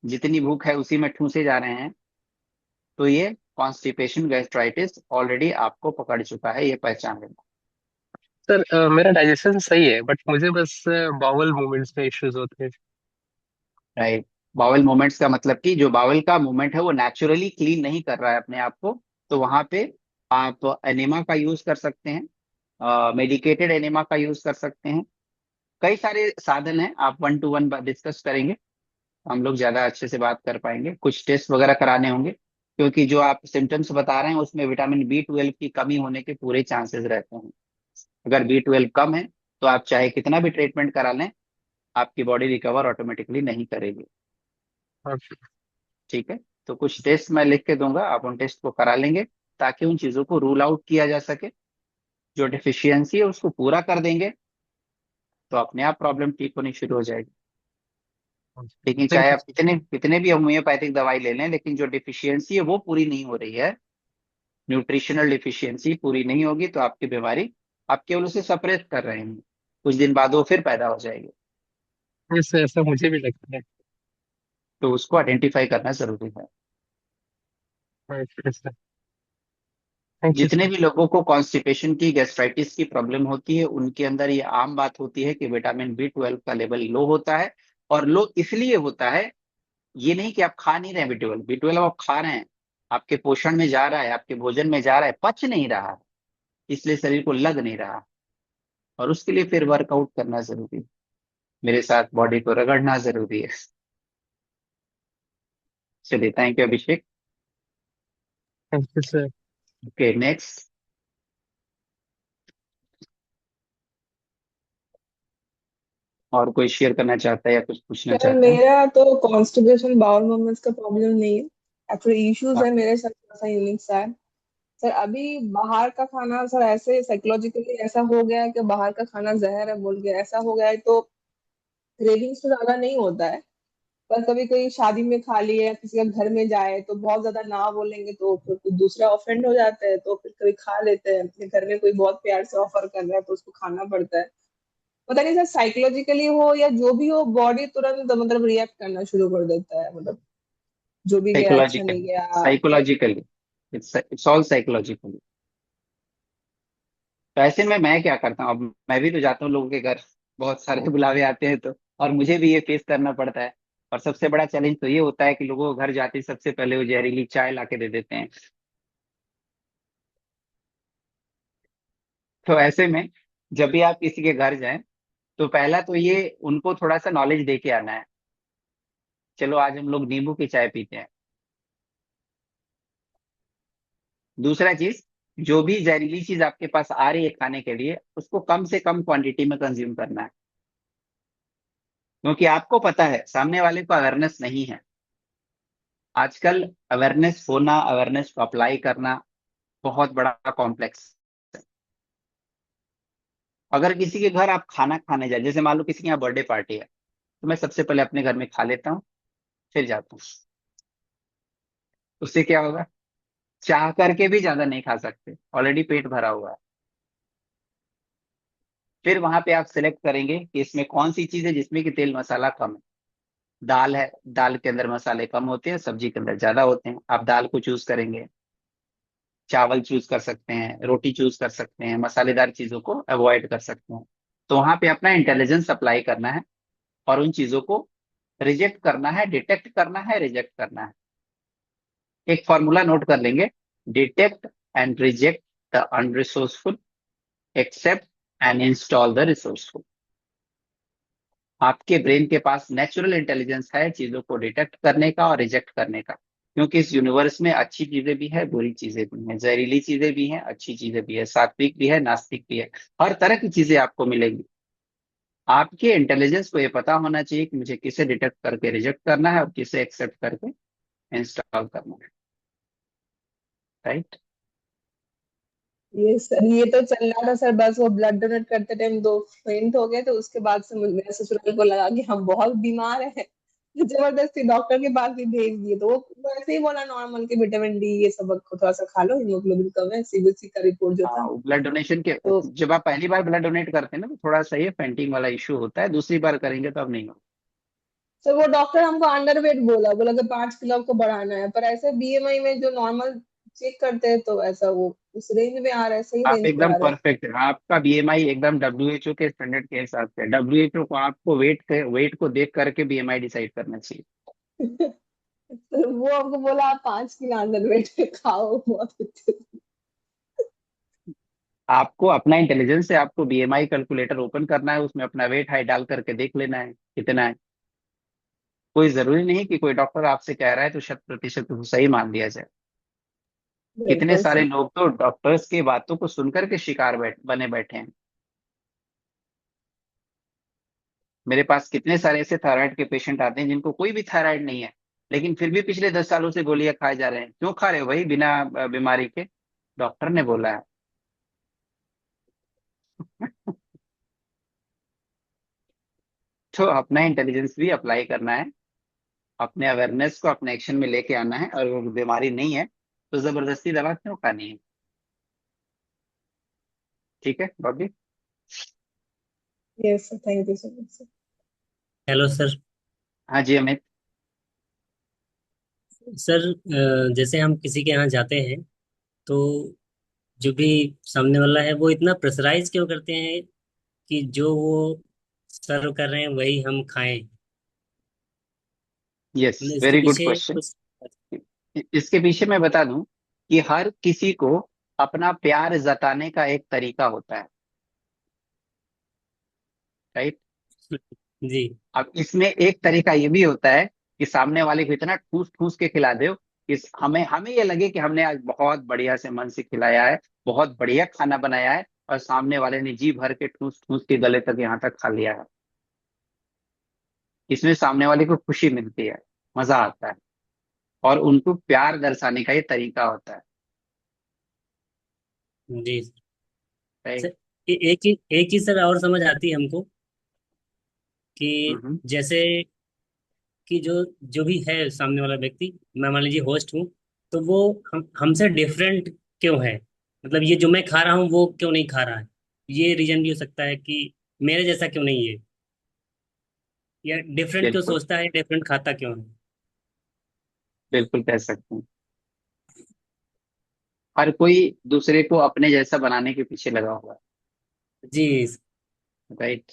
जितनी भूख है उसी में ठूसे जा रहे हैं। तो ये कॉन्स्टिपेशन गैस्ट्राइटिस ऑलरेडी आपको पकड़ चुका है, ये पहचान लेना। सर मेरा डाइजेशन सही है, बट मुझे बस बाउल मूवमेंट्स में इश्यूज होते हैं। राइट। बाउल मूवमेंट्स का मतलब कि जो बाउल का मूवमेंट है वो नेचुरली क्लीन नहीं कर रहा है अपने आप को, तो वहां पे आप एनेमा का यूज कर सकते हैं, मेडिकेटेड एनेमा का यूज कर सकते हैं। कई सारे साधन हैं, आप 1 to 1 डिस्कस करेंगे, हम लोग ज्यादा अच्छे से बात कर पाएंगे। कुछ टेस्ट वगैरह कराने होंगे, क्योंकि जो आप सिम्टम्स बता रहे हैं उसमें विटामिन B12 की कमी होने के पूरे चांसेस रहते हैं। अगर B12 कम है तो आप चाहे कितना भी ट्रीटमेंट करा लें, आपकी बॉडी रिकवर ऑटोमेटिकली नहीं करेगी। ओके। ठीक है, तो कुछ टेस्ट मैं लिख के दूंगा, आप उन टेस्ट को करा लेंगे ताकि उन चीजों को रूल आउट किया जा सके। जो डिफिशियंसी है उसको पूरा कर देंगे तो अपने आप प्रॉब्लम ठीक होनी शुरू हो जाएगी। लेकिन चाहे थैंक आप कितने कितने भी होम्योपैथिक दवाई ले लें, लेकिन जो डिफिशियंसी है वो पूरी नहीं हो रही है, न्यूट्रिशनल डिफिशियंसी पूरी नहीं होगी, तो आपकी बीमारी आप केवल उसे सप्रेस कर रहे हैं, कुछ दिन बाद वो फिर पैदा हो जाएगी। यू सर, ऐसा मुझे भी लगता है। तो उसको आइडेंटिफाई करना जरूरी है। ओके सर, थैंक यू जितने सर। भी लोगों को कॉन्स्टिपेशन की, गैस्ट्राइटिस की प्रॉब्लम होती है, उनके अंदर ये आम बात होती है कि विटामिन B12 का लेवल लो होता है। और लो इसलिए होता है, ये नहीं कि आप खा नहीं रहे हैं B12 आप खा रहे हैं, आपके पोषण में जा रहा है, आपके भोजन में जा रहा है, पच नहीं रहा है, इसलिए शरीर को लग नहीं रहा। और उसके लिए फिर वर्कआउट करना जरूरी है, मेरे साथ बॉडी को रगड़ना जरूरी है। चलिए, thank you Abhishek. Thank you sir. Okay, next. और कोई शेयर करना चाहता है या कुछ पूछना सर चाहता है? मेरा तो कॉन्स्टिपेशन बाउल मूवमेंट्स का प्रॉब्लम नहीं है। एक्चुअली इश्यूज है मेरे साथ, थोड़ा सा यूनिक सा है। सर अभी बाहर का खाना सर ऐसे साइकोलॉजिकली ऐसा हो गया है कि बाहर का खाना जहर है बोल के ऐसा हो गया है, तो क्रेविंग्स तो ज्यादा नहीं होता है। पर कभी कोई शादी में खा लिए या किसी का घर में जाए तो बहुत ज्यादा ना बोलेंगे तो फिर कोई दूसरा ऑफेंड हो जाता है, तो फिर कभी खा लेते हैं। अपने घर में कोई बहुत प्यार से ऑफर कर रहा है तो उसको खाना पड़ता है। पता नहीं सर साइकोलॉजिकली हो या जो भी हो, बॉडी तुरंत मतलब रिएक्ट करना शुरू कर देता है। मतलब जो भी गया अच्छा नहीं साइकोलॉजिकली, गया। Psychologically, it's all psychologically. तो ऐसे में मैं क्या करता हूँ, अब मैं भी तो जाता हूँ लोगों के घर, बहुत सारे बुलावे आते हैं तो, और मुझे भी ये फेस करना पड़ता है। और सबसे बड़ा चैलेंज तो ये होता है कि लोगों को घर जाते ही सबसे पहले वो जहरीली चाय ला के दे देते हैं। तो ऐसे में जब भी आप किसी के घर जाएं, तो पहला तो ये उनको थोड़ा सा नॉलेज दे के आना है। चलो आज हम लोग नींबू की चाय पीते हैं। दूसरा चीज, जो भी जहरीली चीज आपके पास आ रही है खाने के लिए, उसको कम से कम क्वांटिटी में कंज्यूम करना है, क्योंकि आपको पता है सामने वाले को अवेयरनेस नहीं है। आजकल अवेयरनेस होना, अवेयरनेस को अप्लाई करना बहुत बड़ा कॉम्प्लेक्स है। अगर किसी के घर आप खाना खाने जाए, जैसे मान लो किसी के यहाँ बर्थडे पार्टी है, तो मैं सबसे पहले अपने घर में खा लेता हूँ, फिर जाता हूँ। उससे क्या होगा, चाह करके भी ज्यादा नहीं खा सकते, ऑलरेडी पेट भरा हुआ है। फिर वहां पे आप सिलेक्ट करेंगे कि इसमें कौन सी चीज है जिसमें कि तेल मसाला कम है। दाल है, दाल के अंदर मसाले कम होते हैं, सब्जी के अंदर ज्यादा होते हैं, आप दाल को चूज करेंगे। चावल चूज कर सकते हैं, रोटी चूज कर सकते हैं, मसालेदार चीजों को अवॉइड कर सकते हैं। तो वहां पे अपना इंटेलिजेंस अप्लाई करना है और उन चीजों को रिजेक्ट करना है, डिटेक्ट करना है, रिजेक्ट करना है। एक फॉर्मूला नोट कर लेंगे: detect and reject the unresourceful, accept and install the resourceful. आपके ब्रेन के पास नेचुरल इंटेलिजेंस है चीजों को डिटेक्ट करने का और रिजेक्ट करने का, क्योंकि इस यूनिवर्स में अच्छी चीजें भी है, बुरी चीजें भी हैं, जहरीली चीजें भी हैं, अच्छी चीजें भी है, सात्विक भी है, नास्तिक भी है। हर तरह की चीजें आपको मिलेंगी। आपके इंटेलिजेंस को ये पता होना चाहिए कि मुझे किसे डिटेक्ट करके रिजेक्ट करना है और किसे एक्सेप्ट करके इंस्टॉल करना है। राइट। ये सर ये तो चल रहा था सर, बस वो ब्लड डोनेट करते टाइम दो फेंट हो गए, तो उसके बाद से मेरे ससुराल को लगा कि हम बहुत बीमार हैं। तो जबरदस्ती डॉक्टर के पास भी भेज दिए, तो वो ऐसे ही बोला नॉर्मल के विटामिन D ये सब को थोड़ा सा खा लो, हीमोग्लोबिन कम है, CBC का रिपोर्ट जो था। हाँ, ब्लड डोनेशन के, तो जब आप पहली बार ब्लड डोनेट करते हैं ना, तो थोड़ा सा ये फेंटिंग वाला इशू होता है, दूसरी बार करेंगे तो अब नहीं होगा। सर वो डॉक्टर हमको अंडरवेट बोला बोला कि 5 किलो आपको बढ़ाना है, पर ऐसे BMI में जो नॉर्मल चेक करते हैं तो ऐसा वो उस रेंज में आ रहा है, सही आप रेंज पे एकदम आ रहा है। परफेक्ट है, आपका BMI एकदम WHO के स्टैंडर्ड के हिसाब से। WHO को आपको वेट को देख करके BMI डिसाइड करना चाहिए। तो वो आपको बोला आप 5 किलो अंडरवेट है, खाओ बहुत अच्छे से। आपको अपना इंटेलिजेंस से आपको बीएमआई कैलकुलेटर ओपन करना है, उसमें अपना वेट हाइट डाल करके देख लेना है कितना है। कोई जरूरी नहीं कि कोई डॉक्टर आपसे कह रहा है तो 100% उसको सही मान लिया जाए। कितने बिल्कुल सारे सर। लोग तो डॉक्टर्स की बातों को सुनकर के शिकार बने बैठे हैं। मेरे पास कितने सारे ऐसे थायराइड के पेशेंट आते हैं जिनको कोई भी थायराइड नहीं है, लेकिन फिर भी पिछले 10 सालों से गोलियां खाए जा रहे हैं। क्यों खा रहे हो भाई बिना बीमारी के? डॉक्टर ने बोला है। तो अपना इंटेलिजेंस भी अप्लाई करना है, अपने अवेयरनेस को अपने एक्शन में लेके आना है। और वो बीमारी नहीं है तो जबरदस्ती दवा क्यों खानी है? ठीक है Bobby. Yes sir, thank you so much sir. Hello sir. हाँ जी अमित। सर जैसे हम किसी के यहाँ जाते हैं तो जो भी सामने वाला है वो इतना प्रेशराइज क्यों करते हैं कि जो वो सर्व कर रहे हैं वही हम खाएं। यस, मतलब इसके वेरी गुड पीछे क्वेश्चन। कुछ। इसके पीछे मैं बता दूं कि हर किसी को अपना प्यार जताने का एक तरीका होता है, राइट? जी। अब इसमें एक तरीका ये भी होता है कि सामने वाले को इतना ठूस ठूस के खिला दो कि हमें हमें ये लगे कि हमने आज बहुत बढ़िया से मन से खिलाया है, बहुत बढ़िया खाना बनाया है, और सामने वाले ने जी भर के ठूस ठूस के गले तक यहाँ तक खा लिया है। इसमें सामने वाले को खुशी मिलती है, मजा आता है, और उनको प्यार दर्शाने का ये तरीका होता है, जी राइट? सर। एक ही सर और समझ आती है हमको कि हम्म। जैसे कि जो जो भी है सामने वाला व्यक्ति, मैं मान लीजिए होस्ट हूँ, तो वो हमसे डिफरेंट क्यों है। मतलब ये जो मैं खा रहा हूँ वो क्यों नहीं खा रहा है। ये रीजन भी हो सकता है कि मेरे जैसा क्यों नहीं है, या डिफरेंट क्यों बिल्कुल, सोचता है, डिफरेंट खाता क्यों है। बिल्कुल कह सकते हैं। हर कोई दूसरे को अपने जैसा बनाने के पीछे लगा हुआ जी। है, राइट?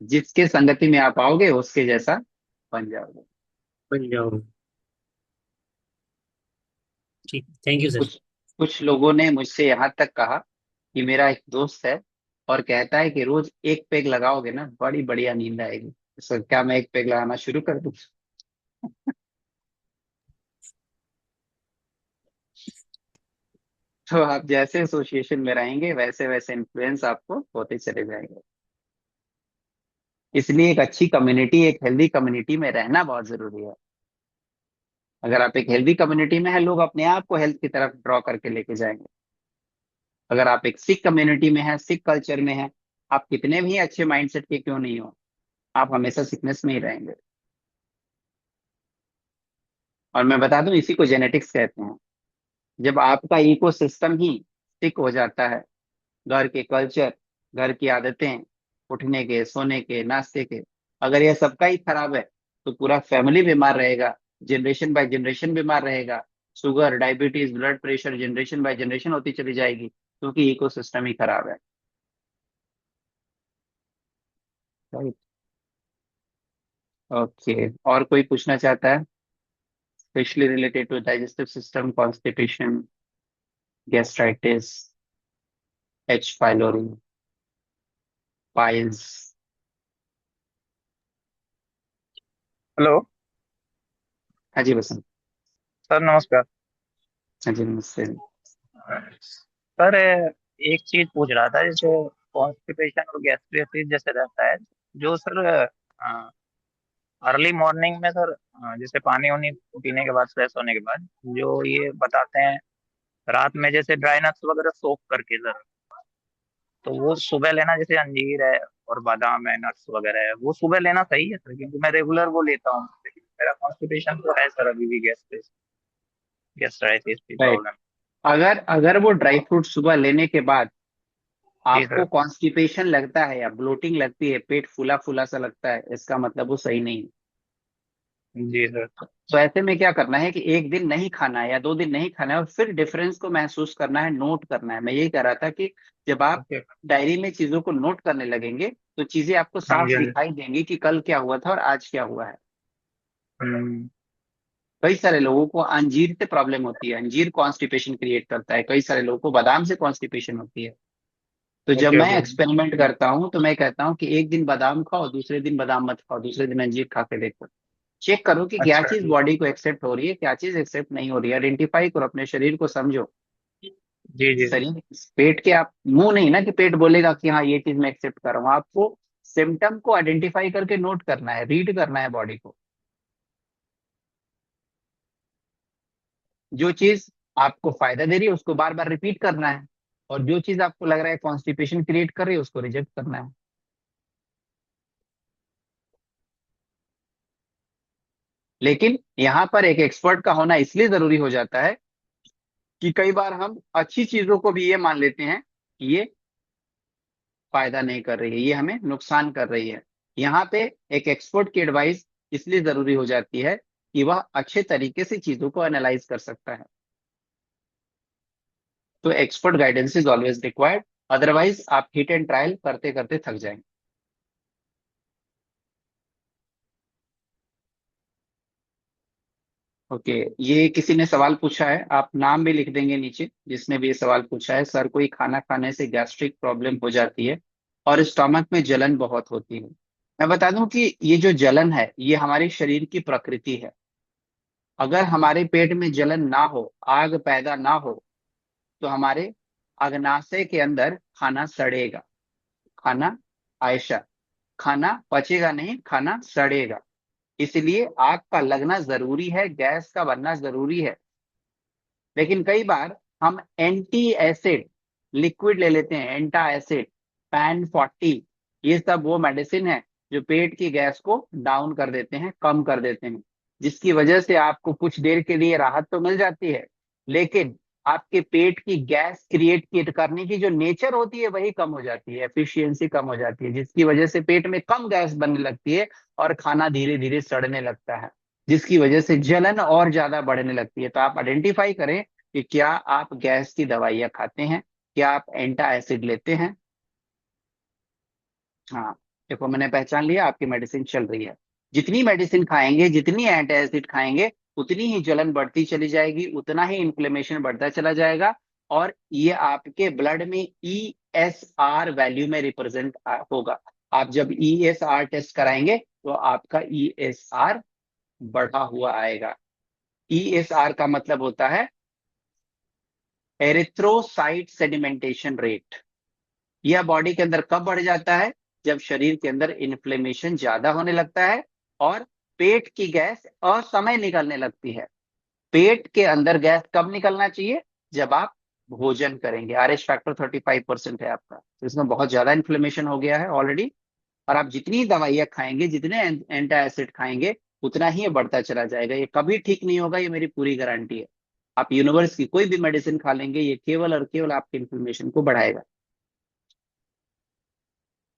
जिसके संगति में आप आओगे उसके जैसा बन जाओगे। बन जाओ। ठीक, थैंक यू सर। कुछ कुछ लोगों ने मुझसे यहाँ तक कहा कि मेरा एक दोस्त है और कहता है कि रोज एक पेग लगाओगे ना बड़ी बढ़िया नींद आएगी। सर क्या मैं एक पेग लगाना शुरू कर दूं? तो आप जैसे एसोसिएशन में रहेंगे वैसे वैसे इन्फ्लुएंस आपको होते चले जाएंगे। इसलिए एक अच्छी कम्युनिटी, एक हेल्दी कम्युनिटी में रहना बहुत जरूरी है। अगर आप एक हेल्दी कम्युनिटी में है, लोग अपने आप को हेल्थ की तरफ ड्रॉ करके लेके जाएंगे। अगर आप एक सिख कम्युनिटी में है, सिख कल्चर में है, आप कितने भी अच्छे माइंडसेट के क्यों नहीं हो, आप हमेशा सिकनेस में ही रहेंगे। और मैं बता दूं इसी को जेनेटिक्स कहते हैं। जब आपका इकोसिस्टम ही सिक हो जाता है, घर के कल्चर, घर की आदतें, उठने के, सोने के, नाश्ते के, अगर यह सबका ही खराब है तो पूरा फैमिली बीमार रहेगा, जनरेशन बाय जनरेशन बीमार रहेगा। Sugar, diabetes, blood pressure generation by generation होती चली जाएगी, क्योंकि इकोसिस्टम ही खराब है, राइट? ओके, और कोई पूछना चाहता है? Specially related to digestive system, constipation, gastritis, H pylori, piles. Hello. हाँ जी बसंत। सर नमस्कार। हाँ जी नमस्ते। सर एक चीज पूछ रहा था, जैसे कॉन्स्टिपेशन और गैस्ट्रिटिस जैसे रहता है, जो सर अर्ली मॉर्निंग में सर, जैसे पानी वानी पीने के बाद, फ्रेश होने के बाद, जो ये बताते हैं रात में जैसे ड्राई नट्स वगैरह सोख करके सर, तो वो सुबह लेना, जैसे अंजीर है और बादाम है, नट्स वगैरह है, वो सुबह लेना सही है सर? क्योंकि मैं रेगुलर वो लेता हूँ, लेकिन मेरा कॉन्स्टिपेशन तो है सर, अभी भी गैस्ट्राइटिस की राइट। प्रॉब्लम। अगर अगर वो ड्राई फ्रूट सुबह लेने के बाद जी आपको सर। कॉन्स्टिपेशन लगता है या ब्लोटिंग लगती है, पेट फूला फूला सा लगता है, इसका मतलब वो सही नहीं है। जी सर। तो ऐसे में क्या करना है कि एक दिन नहीं खाना है या 2 दिन नहीं खाना है, और फिर डिफरेंस को महसूस करना है, नोट करना है। मैं यही कह रहा था कि जब आप ओके। डायरी में चीजों को नोट करने लगेंगे तो चीजें आपको हाँ साफ जी, हाँ जी। दिखाई देंगी कि कल क्या हुआ था और आज क्या हुआ है। हम्म, कई सारे लोगों को अंजीर से प्रॉब्लम होती है, अंजीर कॉन्स्टिपेशन क्रिएट करता है, कई सारे लोगों को बादाम से कॉन्स्टिपेशन होती है। तो जब ओके मैं ओके। एक्सपेरिमेंट करता हूँ तो मैं कहता हूँ कि एक दिन बादाम खाओ, दूसरे दिन बादाम मत खाओ, दूसरे दिन अंजीर खा के देखो। चेक करो कि क्या अच्छा चीज बॉडी को एक्सेप्ट हो रही है, क्या चीज एक्सेप्ट नहीं हो रही है। आइडेंटिफाई करो, अपने शरीर को समझो। जी जी जी। शरीर, पेट के, आप मुंह नहीं ना कि पेट बोलेगा कि हाँ ये चीज मैं एक्सेप्ट कर रहा हूँ। आपको सिम्टम को आइडेंटिफाई करके नोट करना है, रीड करना है बॉडी को। जो चीज आपको फायदा दे रही है उसको बार बार रिपीट करना है, और जो चीज आपको लग रहा है कॉन्स्टिपेशन क्रिएट कर रही है उसको रिजेक्ट करना है। लेकिन यहाँ पर एक एक्सपर्ट का होना इसलिए जरूरी हो जाता है कि कई बार हम अच्छी चीजों को भी ये मान लेते हैं कि ये फायदा नहीं कर रही है, ये हमें नुकसान कर रही है। यहाँ पे एक एक्सपर्ट की एडवाइस इसलिए जरूरी हो जाती है कि वह अच्छे तरीके से चीजों को एनालाइज कर सकता है। तो expert guidance is always required, otherwise आप हिट एंड ट्रायल करते करते थक जाएंगे। ओके, ये किसी ने सवाल पूछा है, आप नाम भी लिख देंगे नीचे जिसने भी ये सवाल पूछा है। सर, कोई खाना खाने से गैस्ट्रिक प्रॉब्लम हो जाती है और स्टमक में जलन बहुत होती है। मैं बता दूं कि ये जो जलन है ये हमारे शरीर की प्रकृति है। अगर हमारे पेट में जलन ना हो, आग पैदा ना हो, तो हमारे अग्नाशय के अंदर खाना सड़ेगा। खाना, आयशा, खाना पचेगा नहीं, खाना सड़ेगा। इसलिए आग का लगना जरूरी है, गैस का बनना जरूरी है। लेकिन कई बार हम एंटी एसिड लिक्विड ले लेते हैं, एंटा एसिड, पैन 40, ये सब वो मेडिसिन है जो पेट की गैस को डाउन कर देते हैं, कम कर देते हैं, जिसकी वजह से आपको कुछ देर के लिए राहत तो मिल जाती है, लेकिन आपके पेट की गैस क्रिएट करने की जो नेचर होती है वही कम हो जाती है, एफिशिएंसी कम हो जाती है, जिसकी वजह से पेट में कम गैस बनने लगती है और खाना धीरे धीरे सड़ने लगता है, जिसकी वजह से जलन और ज्यादा बढ़ने लगती है। तो आप आइडेंटिफाई करें कि क्या आप गैस की दवाइयाँ खाते हैं, क्या आप एंटा एसिड लेते हैं। हाँ, देखो मैंने पहचान लिया, आपकी मेडिसिन चल रही है। जितनी मेडिसिन खाएंगे, जितनी एंटा एसिड खाएंगे, उतनी ही जलन बढ़ती चली जाएगी, उतना ही इन्फ्लेमेशन बढ़ता चला जाएगा, और ये आपके ब्लड में ESR वैल्यू में रिप्रेजेंट होगा। आप जब ESR टेस्ट कराएंगे तो आपका ESR बढ़ा हुआ आएगा। ESR का मतलब होता है एरिथ्रोसाइट सेडिमेंटेशन रेट। यह बॉडी के अंदर कब बढ़ जाता है? जब शरीर के अंदर इन्फ्लेमेशन ज्यादा होने लगता है और पेट की गैस असमय निकलने लगती है। पेट के अंदर गैस कब निकलना चाहिए? जब आप भोजन करेंगे। RH फैक्टर 35% है आपका, तो इसमें बहुत ज्यादा इन्फ्लेमेशन हो गया है ऑलरेडी, और आप जितनी दवाइयाँ खाएंगे, जितने एंटा एसिड खाएंगे, उतना ही ये बढ़ता चला जाएगा। ये कभी ठीक नहीं होगा, ये मेरी पूरी गारंटी है। आप यूनिवर्स की कोई भी मेडिसिन खा लेंगे, ये केवल और केवल आपके इन्फ्लेमेशन को बढ़ाएगा।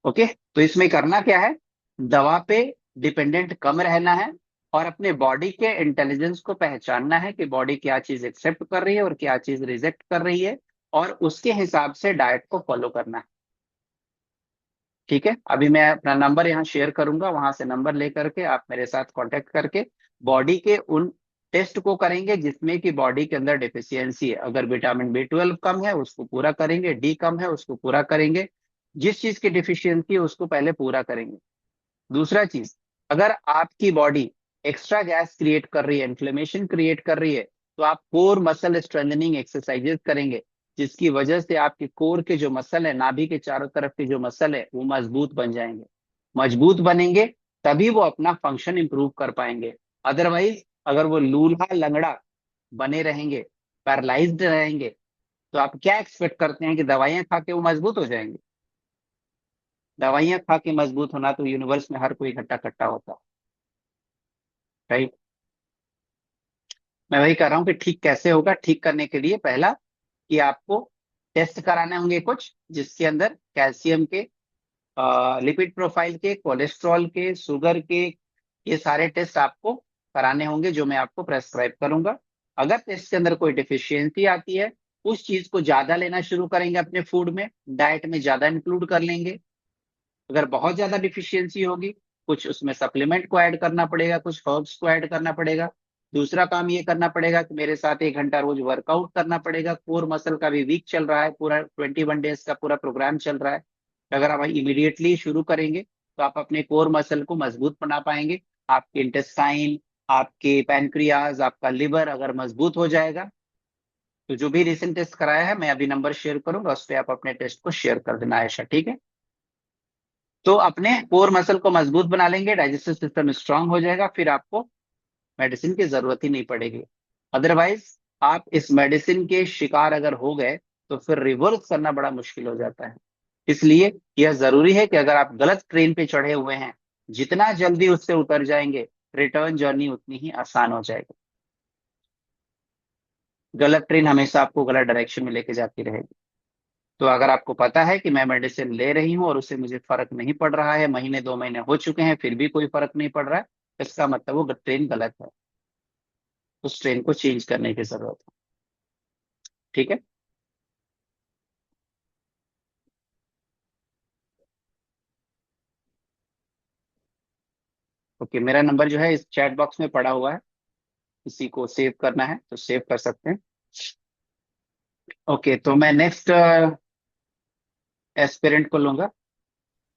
ओके, तो इसमें करना क्या है? दवा पे डिपेंडेंट कम रहना है, और अपने बॉडी के इंटेलिजेंस को पहचानना है कि बॉडी क्या चीज एक्सेप्ट कर रही है और क्या चीज रिजेक्ट कर रही है, और उसके हिसाब से डाइट को फॉलो करना है। ठीक है, अभी मैं अपना नंबर यहाँ शेयर करूंगा, वहां से नंबर लेकर के आप मेरे साथ कांटेक्ट करके बॉडी के उन टेस्ट को करेंगे जिसमें कि बॉडी के अंदर डिफिशियंसी है। अगर विटामिन B12 कम है उसको पूरा करेंगे, डी कम है उसको पूरा करेंगे, जिस चीज की डिफिशियंसी है उसको पहले पूरा करेंगे। दूसरा चीज, अगर आपकी बॉडी एक्स्ट्रा गैस क्रिएट कर रही है, इन्फ्लेमेशन क्रिएट कर रही है, तो आप कोर मसल स्ट्रेंथनिंग एक्सरसाइजेस करेंगे, जिसकी वजह से आपके कोर के जो मसल है, नाभि के चारों तरफ के जो मसल है, वो मजबूत बन जाएंगे। मजबूत बनेंगे तभी वो अपना फंक्शन इंप्रूव कर पाएंगे। अदरवाइज अगर वो लूल्हा लंगड़ा बने रहेंगे, पैरालाइज्ड रहेंगे, तो आप क्या एक्सपेक्ट करते हैं कि दवाइयां खा के वो मजबूत हो जाएंगे? दवाइयां खा के मजबूत होना तो यूनिवर्स में हर कोई इकट्ठा कट्टा होता है, राइट? मैं वही कह रहा हूँ कि ठीक कैसे होगा। ठीक करने के लिए पहला कि आपको टेस्ट कराने होंगे कुछ, जिसके अंदर कैल्शियम के, लिपिड प्रोफाइल के, कोलेस्ट्रॉल के, शुगर के, ये सारे टेस्ट आपको कराने होंगे जो मैं आपको प्रेस्क्राइब करूंगा। अगर टेस्ट के अंदर कोई डिफिशियंसी आती है, उस चीज को ज्यादा लेना शुरू करेंगे, अपने फूड में, डाइट में ज्यादा इंक्लूड कर लेंगे। अगर बहुत ज्यादा डिफिशियंसी होगी, कुछ उसमें सप्लीमेंट को ऐड करना पड़ेगा, कुछ हर्ब्स को ऐड करना पड़ेगा। दूसरा काम ये करना पड़ेगा कि मेरे साथ 1 घंटा रोज वर्कआउट करना पड़ेगा। कोर मसल का भी वीक चल रहा है, पूरा 21 डेज का पूरा प्रोग्राम चल रहा है। अगर आप इमीडिएटली शुरू करेंगे तो आप अपने कोर मसल को मजबूत बना पाएंगे। आपके इंटेस्टाइन, आपके पैनक्रियाज, आपका लिवर अगर मजबूत हो जाएगा तो जो भी रिसेंट टेस्ट कराया है मैं अभी नंबर शेयर करूंगा, उस पर आप अपने टेस्ट को शेयर कर देना आयशा, ठीक है। तो अपने कोर मसल को मजबूत बना लेंगे, डाइजेस्टिव सिस्टम स्ट्रांग हो जाएगा, फिर आपको मेडिसिन की जरूरत ही नहीं पड़ेगी। अदरवाइज आप इस मेडिसिन के शिकार अगर हो गए तो फिर रिवर्स करना बड़ा मुश्किल हो जाता है। इसलिए यह जरूरी है कि अगर आप गलत ट्रेन पे चढ़े हुए हैं, जितना जल्दी उससे उतर जाएंगे रिटर्न जर्नी उतनी ही आसान हो जाएगी। गलत ट्रेन हमेशा आपको गलत डायरेक्शन में लेके जाती रहेगी। तो अगर आपको पता है कि मैं मेडिसिन ले रही हूँ और उससे मुझे फर्क नहीं पड़ रहा है, महीने 2 महीने हो चुके हैं फिर भी कोई फर्क नहीं पड़ रहा है, इसका मतलब वो ट्रेन गलत है, उस ट्रेन को चेंज करने की जरूरत है, ठीक है। ओके, मेरा नंबर जो है इस चैट बॉक्स में पड़ा हुआ है, किसी को सेव करना है तो सेव कर सकते हैं। ओके, तो मैं नेक्स्ट एस्पिरेंट को लूंगा।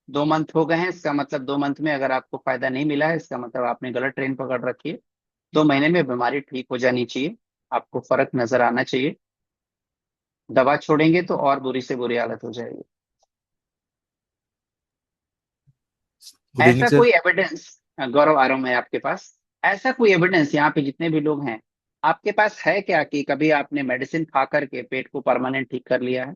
2 मंथ हो गए हैं, इसका मतलब 2 मंथ में अगर आपको फायदा नहीं मिला है, इसका मतलब आपने गलत ट्रेन पकड़ रखी है। 2 महीने में बीमारी ठीक हो जानी चाहिए, आपको फर्क नजर आना चाहिए। दवा छोड़ेंगे तो और बुरी से बुरी हालत हो जाएगी। गुड इवनिंग ऐसा सर। कोई एविडेंस, गौरव आ रहा हूं मैं आपके पास, ऐसा कोई एविडेंस यहाँ पे जितने भी लोग हैं आपके पास है क्या कि कभी आपने मेडिसिन खा करके पेट को परमानेंट ठीक कर लिया है?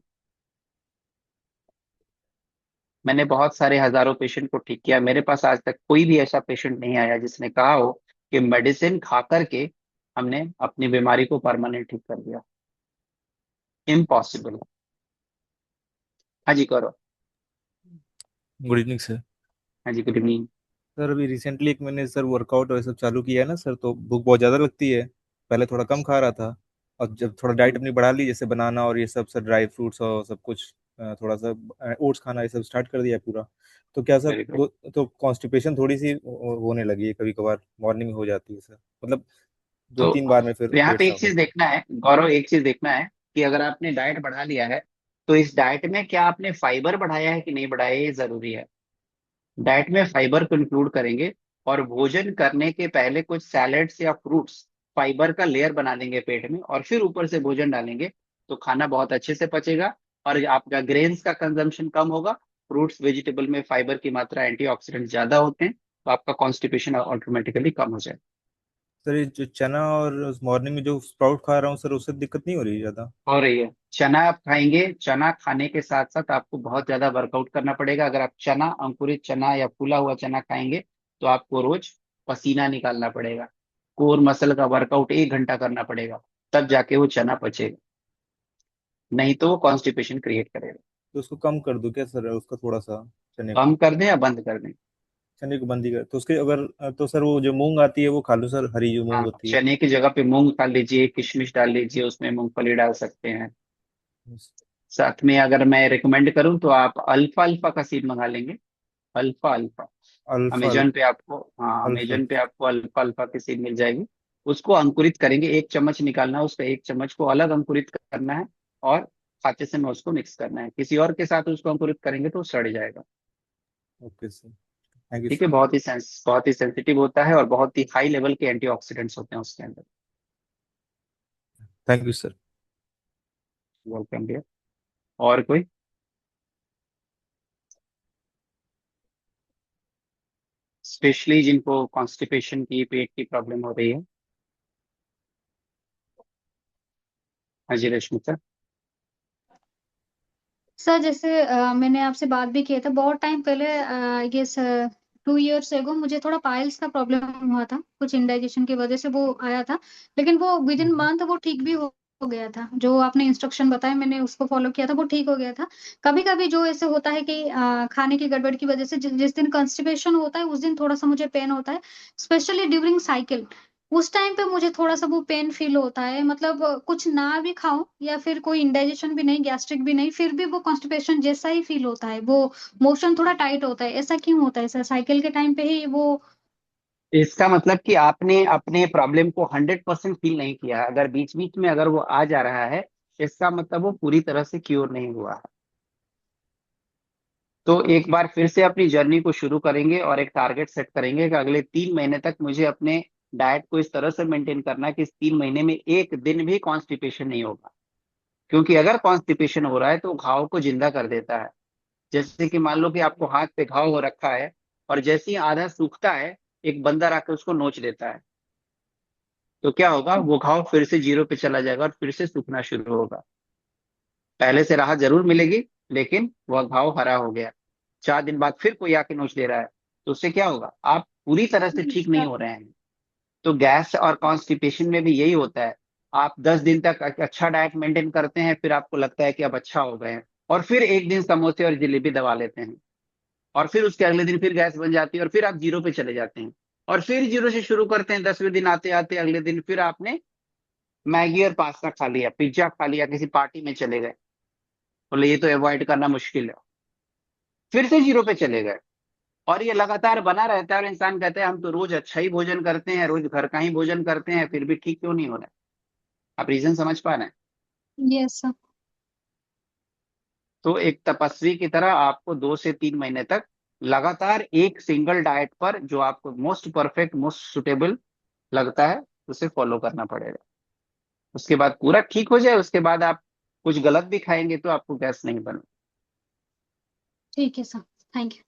मैंने बहुत सारे हजारों पेशेंट को ठीक किया, मेरे पास आज तक कोई भी ऐसा पेशेंट नहीं आया जिसने कहा हो कि मेडिसिन खा करके हमने अपनी बीमारी को परमानेंट ठीक कर दिया। इम्पॉसिबल। हाँ जी गौरव। Good evening sir. हाँ जी, गुड इवनिंग। सर अभी रिसेंटली एक मैंने सर वर्कआउट और ये सब चालू किया है ना सर, तो भूख बहुत ज़्यादा लगती है। पहले थोड़ा कम खा रहा था, और जब थोड़ा डाइट अपनी बढ़ा ली, जैसे बनाना और ये सब सर, ड्राई फ्रूट्स और सब कुछ, थोड़ा सा ओट्स खाना, ये सब स्टार्ट कर दिया है पूरा। तो क्या सर वेरी गुड। दो, तो कॉन्स्टिपेशन थोड़ी सी होने लगी है, कभी कभार मॉर्निंग में हो जाती है सर, मतलब दो तो तीन बार में फिर यहाँ पेट पे एक साफ चीज होता है। देखना है गौरव, एक चीज देखना है कि अगर आपने डाइट बढ़ा लिया है तो इस डाइट में क्या आपने फाइबर बढ़ाया है कि नहीं बढ़ाया, ये जरूरी है। डाइट में फाइबर को इंक्लूड करेंगे और भोजन करने के पहले कुछ सैलेड्स या फ्रूट्स फाइबर का लेयर बना देंगे पेट में, और फिर ऊपर से भोजन डालेंगे तो खाना बहुत अच्छे से पचेगा और आपका ग्रेन्स का कंजम्पशन कम होगा। फ्रूट्स वेजिटेबल में फाइबर की मात्रा, एंटीऑक्सीडेंट ज्यादा होते हैं, तो आपका कॉन्स्टिपेशन ऑटोमेटिकली कम हो जाए। सर ये जो चना और मॉर्निंग में जो स्प्राउट खा रहा हूँ सर, उससे दिक्कत नहीं हो रही ज़्यादा? हो रही है। चना आप खाएंगे, चना खाने के साथ साथ आपको बहुत ज्यादा वर्कआउट करना पड़ेगा। अगर आप चना, अंकुरित चना या फूला हुआ चना खाएंगे तो आपको रोज पसीना निकालना पड़ेगा, कोर मसल का वर्कआउट 1 घंटा करना पड़ेगा, तब जाके वो चना पचेगा, नहीं तो वो कॉन्स्टिपेशन क्रिएट करेगा। तो उसको कम कर दूं क्या सर, उसका थोड़ा सा, चने को? कम कर दें या बंद कर दें? चने को बंद ही कर, तो उसके अगर तो सर वो जो मूंग आती है वो खा लूं सर, हरी जो मूंग हाँ, होती है? चने की जगह पे मूंग खा लीजिए, किशमिश डाल लीजिए, उसमें मूंगफली डाल सकते हैं। साथ में अगर मैं रिकमेंड करूं तो आप अल्फा अल्फा का सीड मंगा लेंगे। अल्फा अल्फा, अल्फा अमेजन पे आपको, हाँ अल्फा। अमेजन पे आपको अल्फा अल्फा की सीड मिल जाएगी। उसको अंकुरित करेंगे, 1 चम्मच निकालना है उसका, 1 चम्मच को अलग अंकुरित करना है और खाते समय उसको मिक्स करना है। किसी और के साथ उसको अंकुरित करेंगे तो सड़ जाएगा। ओके सर, थैंक यू ठीक है, सर। बहुत ही सेंसिटिव होता है और बहुत ही हाई लेवल के एंटीऑक्सीडेंट्स होते हैं उसके अंदर। Thank you sir. Welcome dear. और कोई? स्पेशली जिनको कॉन्स्टिपेशन की, पेट की प्रॉब्लम हो रही है। हाँ जी रश्मिता। सर जैसे मैंने आपसे बात भी किया था बहुत टाइम पहले, ये सर 2 years एगो मुझे थोड़ा पाइल्स का प्रॉब्लम हुआ था, कुछ इंडाइजेशन की वजह से वो आया था। लेकिन वो विद इन मंथ वो ठीक भी हो गया था। जो आपने इंस्ट्रक्शन बताया मैंने उसको फॉलो किया था, वो ठीक हो गया था। कभी कभी जो ऐसे होता है कि खाने की गड़बड़ की वजह से जिस दिन कंस्टिपेशन होता है उस दिन थोड़ा सा मुझे पेन होता है, स्पेशली ड्यूरिंग साइकिल। उस टाइम पे मुझे थोड़ा सा वो पेन फील होता है, मतलब कुछ ना भी खाऊं या फिर कोई इंडाइजेशन भी नहीं, गैस्ट्रिक भी नहीं, फिर भी वो कॉन्स्टिपेशन जैसा ही फील होता है, वो मोशन थोड़ा टाइट होता है। ऐसा क्यों होता है सर? साइकिल के टाइम पे ही वो। इसका मतलब कि आपने अपने प्रॉब्लम को 100% फील नहीं किया। अगर बीच बीच में अगर वो आ जा रहा है, इसका मतलब वो पूरी तरह से क्योर नहीं हुआ है। तो एक बार फिर से अपनी जर्नी को शुरू करेंगे और एक टारगेट सेट करेंगे कि अगले 3 महीने तक मुझे अपने डाइट को इस तरह से मेंटेन करना है कि इस 3 महीने में एक दिन भी कॉन्स्टिपेशन नहीं होगा। क्योंकि अगर कॉन्स्टिपेशन हो रहा है तो घाव को जिंदा कर देता है। जैसे कि मान लो कि आपको हाथ पे घाव हो रखा है, और जैसे ही आधा सूखता है, एक बंदर आकर उसको नोच देता है, तो क्या होगा, वो घाव फिर से जीरो पे चला जाएगा और फिर से सूखना शुरू होगा। पहले से राहत जरूर मिलेगी, लेकिन वह घाव हरा हो गया। 4 दिन बाद फिर कोई आके नोच ले रहा है, तो उससे क्या होगा, आप पूरी तरह से ठीक नहीं हो रहे हैं। तो गैस और कॉन्स्टिपेशन में भी यही होता है। आप 10 दिन तक अच्छा डाइट मेंटेन करते हैं, फिर आपको लगता है कि अब अच्छा हो गए हैं, और फिर एक दिन समोसे और जलेबी दबा लेते हैं, और फिर उसके अगले दिन फिर गैस बन जाती है, और फिर आप जीरो पे चले जाते हैं, और फिर जीरो से शुरू करते हैं। 10वें दिन आते आते अगले दिन फिर आपने मैगी और पास्ता खा लिया, पिज्जा खा लिया, किसी पार्टी में चले गए, बोले ये तो अवॉइड करना मुश्किल है, फिर से जीरो पे चले गए। और ये लगातार बना रहता है, और इंसान कहता है हम तो रोज अच्छा ही भोजन करते हैं, रोज घर का ही भोजन करते हैं, फिर भी ठीक क्यों नहीं हो रहा है। आप रीजन समझ पा रहे हैं? Yes sir. तो एक तपस्वी की तरह आपको 2 से 3 महीने तक लगातार एक सिंगल डाइट पर, जो आपको मोस्ट परफेक्ट मोस्ट सुटेबल लगता है, उसे फॉलो करना पड़ेगा। उसके बाद पूरा ठीक हो जाए, उसके बाद आप कुछ गलत भी खाएंगे तो आपको गैस नहीं बने। ठीक है सर। Thank you.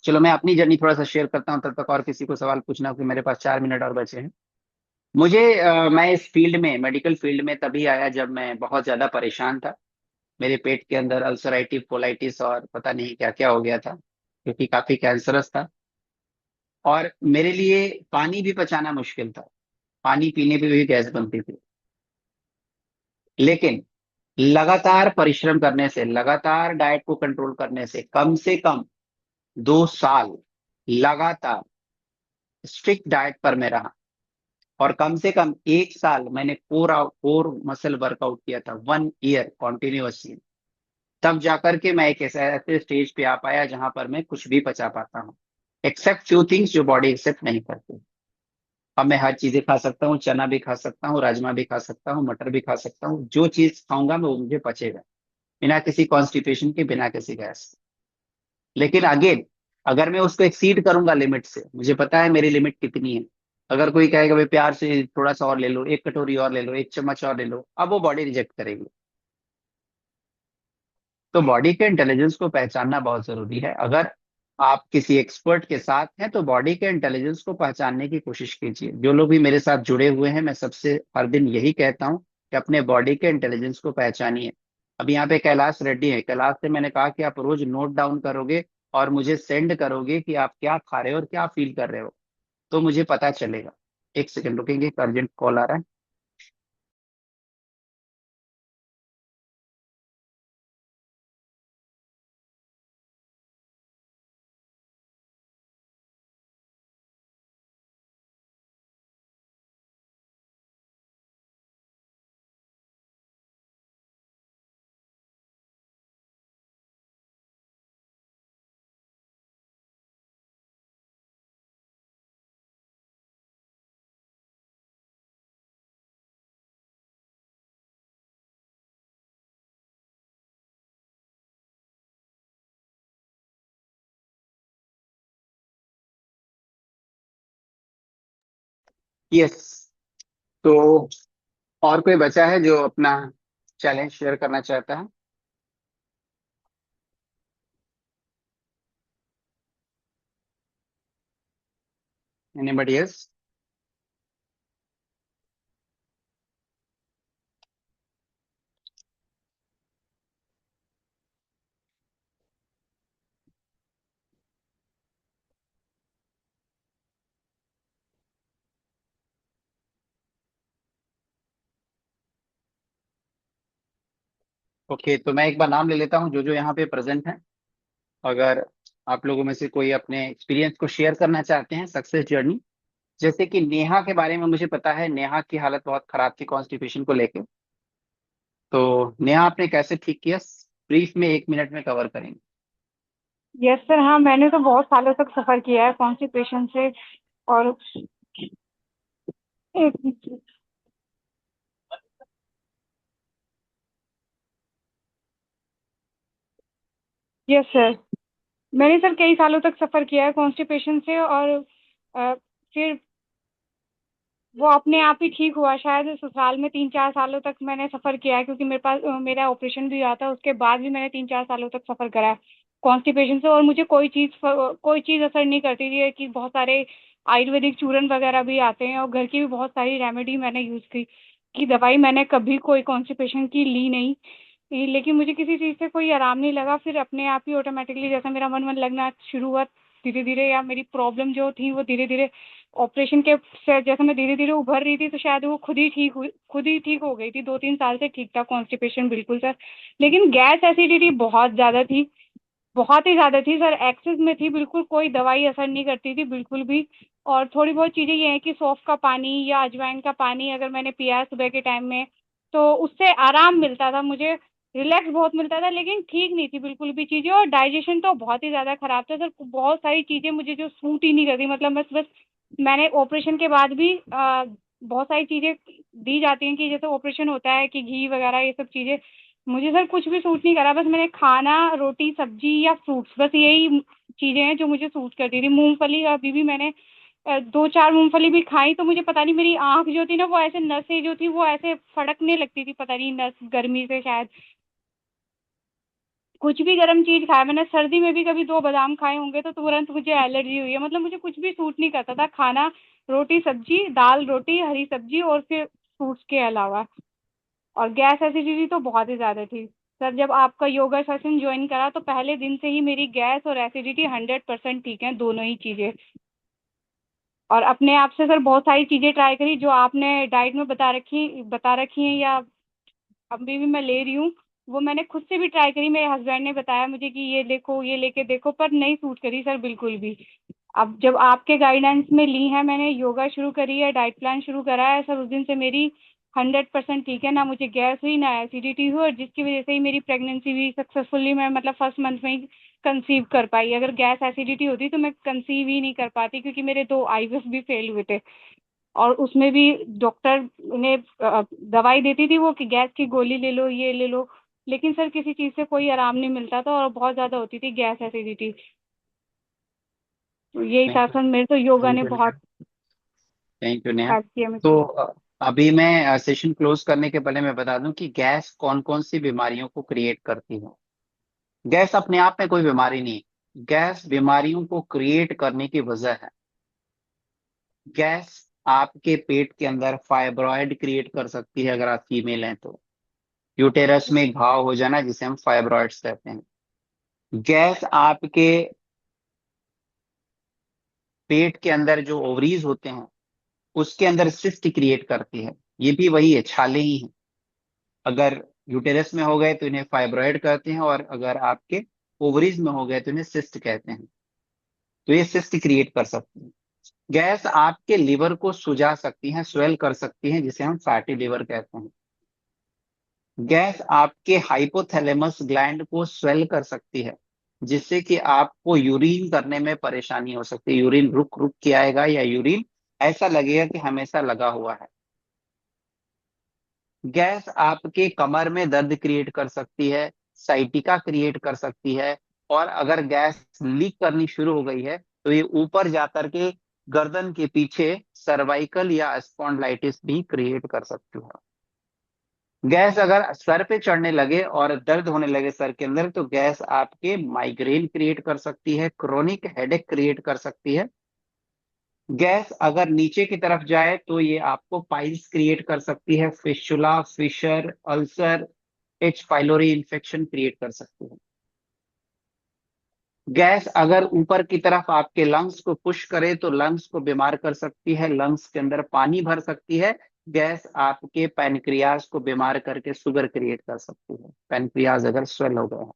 चलो मैं अपनी जर्नी थोड़ा सा शेयर करता हूँ, तब तक और किसी को सवाल पूछना हो, कि मेरे पास 4 मिनट और बचे हैं। मैं इस फील्ड में, मेडिकल फील्ड में तभी आया जब मैं बहुत ज्यादा परेशान था। मेरे पेट के अंदर अल्सराइटिस कोलाइटिस और पता नहीं क्या क्या हो गया था, क्योंकि काफी कैंसरस था। और मेरे लिए पानी भी पचाना मुश्किल था, पानी पीने पे भी गैस बनती थी। लेकिन लगातार परिश्रम करने से, लगातार डाइट को कंट्रोल करने से कम 2 साल लगातार स्ट्रिक्ट डाइट पर मैं रहा, और कम से कम 1 साल मैंने कोर मसल वर्कआउट किया था, 1 ईयर कॉन्टिन्यूअसली। तब जाकर के मैं एक ऐसे स्टेज पे आ पाया जहां पर मैं कुछ भी पचा पाता हूँ, एक्सेप्ट फ्यू थिंग्स जो बॉडी एक्सेप्ट नहीं करती। अब मैं हर चीजें खा सकता हूँ, चना भी खा सकता हूँ, राजमा भी खा सकता हूँ, मटर भी खा सकता हूँ, जो चीज खाऊंगा मैं वो मुझे पचेगा, बिना किसी कॉन्स्टिपेशन के, बिना किसी गैस। लेकिन अगेन, अगर मैं उसको एक्सीड करूंगा लिमिट से, मुझे पता है मेरी लिमिट कितनी है। अगर कोई कहेगा भाई प्यार से थोड़ा सा और ले लो, एक कटोरी और ले लो, एक चम्मच और ले लो, अब वो बॉडी रिजेक्ट करेगी। तो बॉडी के इंटेलिजेंस को पहचानना बहुत जरूरी है। अगर आप किसी एक्सपर्ट के साथ हैं तो बॉडी के इंटेलिजेंस को पहचानने की कोशिश कीजिए। जो लोग भी मेरे साथ जुड़े हुए हैं, मैं सबसे हर दिन यही कहता हूं कि अपने बॉडी के इंटेलिजेंस को पहचानिए। अब यहाँ पे कैलाश रेड्डी है, कैलाश से मैंने कहा कि आप रोज नोट डाउन करोगे और मुझे सेंड करोगे कि आप क्या खा रहे हो और क्या फील कर रहे हो, तो मुझे पता चलेगा। एक सेकंड रुकेंगे, एक अर्जेंट कॉल आ रहा है। यस। तो और कोई बचा है जो अपना चैलेंज शेयर करना चाहता है? Anybody else? ओके, तो मैं एक बार नाम ले लेता हूँ जो जो यहाँ पे प्रेजेंट हैं। अगर आप लोगों में से कोई अपने एक्सपीरियंस को शेयर करना चाहते हैं, सक्सेस जर्नी? जैसे कि नेहा के बारे में मुझे पता है, नेहा की हालत बहुत खराब थी कॉन्स्टिपेशन को लेके। तो नेहा आपने कैसे ठीक किया, ब्रीफ में 1 मिनट में कवर करेंगे। यस सर, हाँ मैंने तो बहुत सालों तक सफर किया है कॉन्स्टिपेशन से। और एक यस सर, मैंने सर कई सालों तक सफर किया है कॉन्स्टिपेशन से। और फिर वो अपने आप ही ठीक हुआ। शायद ससुराल में 3-4 सालों तक मैंने सफर किया है, क्योंकि मेरे पास मेरा ऑपरेशन भी हुआ था। उसके बाद भी मैंने 3-4 सालों तक सफर करा है कॉन्स्टिपेशन से। और मुझे कोई चीज असर नहीं करती थी। कि बहुत सारे आयुर्वेदिक चूरन वगैरह भी आते हैं, और घर की भी बहुत सारी रेमेडी मैंने यूज की। कि दवाई मैंने कभी कोई कॉन्स्टिपेशन की ली नहीं। लेकिन मुझे किसी चीज से कोई आराम नहीं लगा। फिर अपने आप ही ऑटोमेटिकली जैसा मेरा मन मन लगना शुरू हुआ धीरे धीरे, या मेरी प्रॉब्लम जो थी वो धीरे धीरे ऑपरेशन के से जैसे मैं धीरे धीरे उभर रही थी, तो शायद वो खुद ही ठीक हो गई थी। 2-3 साल से ठीक था कॉन्स्टिपेशन बिल्कुल सर। लेकिन गैस एसिडिटी बहुत ज्यादा थी, बहुत ही ज्यादा थी सर, एक्सेस में थी बिल्कुल। कोई दवाई असर नहीं करती थी बिल्कुल भी। और थोड़ी बहुत चीजें ये है कि सौंफ का पानी या अजवाइन का पानी अगर मैंने पिया सुबह के टाइम में, तो उससे आराम मिलता था मुझे, रिलैक्स बहुत मिलता था। लेकिन ठीक नहीं थी बिल्कुल भी चीजें। और डाइजेशन तो बहुत ही ज्यादा खराब था सर। बहुत सारी चीजें मुझे जो सूट ही नहीं करती। मतलब बस मैंने ऑपरेशन के बाद भी बहुत सारी चीजें दी जाती हैं कि जैसे ऑपरेशन होता है कि घी वगैरह ये सब चीजें, मुझे सर कुछ भी सूट नहीं करा। बस मैंने खाना, रोटी, सब्जी या फ्रूट्स, बस यही चीजें हैं जो मुझे सूट करती थी। मूंगफली अभी भी मैंने 2-4 मूंगफली भी खाई, तो मुझे पता नहीं मेरी आंख जो थी ना, वो ऐसे नसें जो थी वो ऐसे फड़कने लगती थी, पता नहीं नस गर्मी से शायद। कुछ भी गर्म चीज खाया मैंने, सर्दी में भी कभी 2 बादाम खाए होंगे तो तुरंत मुझे एलर्जी हुई है। मतलब मुझे कुछ भी सूट नहीं करता था खाना, रोटी सब्जी, दाल रोटी हरी सब्जी, और फिर फ्रूट्स के अलावा। और गैस एसिडिटी तो बहुत ही ज्यादा थी सर। जब आपका योगा सेशन ज्वाइन करा तो पहले दिन से ही मेरी गैस और एसिडिटी 100% ठीक है, दोनों ही चीजें। और अपने आप से सर बहुत सारी चीजें ट्राई करी जो आपने डाइट में बता रखी हैं, या अभी भी मैं ले रही हूँ। वो मैंने खुद से भी ट्राई करी, मेरे हस्बैंड ने बताया मुझे कि ये देखो ये लेके देखो, पर नहीं सूट करी सर बिल्कुल भी। अब जब आपके गाइडेंस में ली है, मैंने योगा शुरू करी है, डाइट प्लान शुरू करा है सर, उस दिन से मेरी 100% ठीक है। ना मुझे गैस हुई ना एसिडिटी हुई, और जिसकी वजह से ही मेरी प्रेगनेंसी भी सक्सेसफुली, मैं मतलब फर्स्ट मंथ में ही कंसीव कर पाई। अगर गैस एसिडिटी होती तो मैं कंसीव ही नहीं कर पाती, क्योंकि मेरे 2 आईवीएफ भी फेल हुए थे। और उसमें भी डॉक्टर ने दवाई देती थी वो कि गैस की गोली ले लो, ये ले लो। लेकिन सर किसी चीज से कोई आराम नहीं मिलता था, और बहुत ज्यादा होती थी गैस एसिडिटी। तो यही था थैंक यू, सर, मेरे तो योगा थैंक ने यू नेहा। बहुत थैंक यू नेहा। हेल्प किया तो मुझे। अभी मैं सेशन क्लोज करने के पहले मैं बता दूं कि गैस कौन कौन सी बीमारियों को क्रिएट करती है। गैस अपने आप में कोई बीमारी नहीं है, गैस बीमारियों को क्रिएट करने की वजह है। गैस आपके पेट के अंदर फाइब्रॉयड क्रिएट कर सकती है, अगर आप फीमेल हैं तो। यूटेरस में घाव हो जाना, जिसे हम फाइब्रॉइड्स कहते हैं। गैस आपके पेट के अंदर जो ओवरीज होते हैं उसके अंदर सिस्ट क्रिएट करती है। ये भी वही है, छाले ही हैं। अगर यूटेरस में हो गए तो इन्हें फाइब्रॉयड कहते हैं, और अगर आपके ओवरीज में हो गए तो इन्हें सिस्ट कहते हैं। तो ये सिस्ट क्रिएट कर सकती है। गैस आपके लिवर को सुजा सकती है, स्वेल कर सकती है, जिसे हम फैटी लिवर कहते हैं। गैस आपके हाइपोथैलेमस ग्लैंड को स्वेल कर सकती है, जिससे कि आपको यूरिन करने में परेशानी हो सकती है। यूरिन रुक रुक के आएगा, या यूरिन ऐसा लगेगा कि हमेशा लगा हुआ है। गैस आपके कमर में दर्द क्रिएट कर सकती है, साइटिका क्रिएट कर सकती है। और अगर गैस लीक करनी शुरू हो गई है तो ये ऊपर जाकर के गर्दन के पीछे सर्वाइकल या स्पॉन्डिलाइटिस भी क्रिएट कर सकती है। गैस अगर सर पे चढ़ने लगे और दर्द होने लगे सर के अंदर, तो गैस आपके माइग्रेन क्रिएट कर सकती है, क्रोनिक हेडेक क्रिएट कर सकती है। गैस अगर नीचे की तरफ जाए तो ये आपको पाइल्स क्रिएट कर सकती है, fistula, fissure, ulcer, H pylori infection create कर सकती है। गैस अगर ऊपर की तरफ आपके लंग्स को पुश करे तो लंग्स को बीमार कर सकती है, लंग्स के अंदर पानी भर सकती है। गैस आपके पैनक्रियाज को बीमार करके शुगर क्रिएट कर सकती है, पैनक्रियाज अगर स्वेल हो गया है।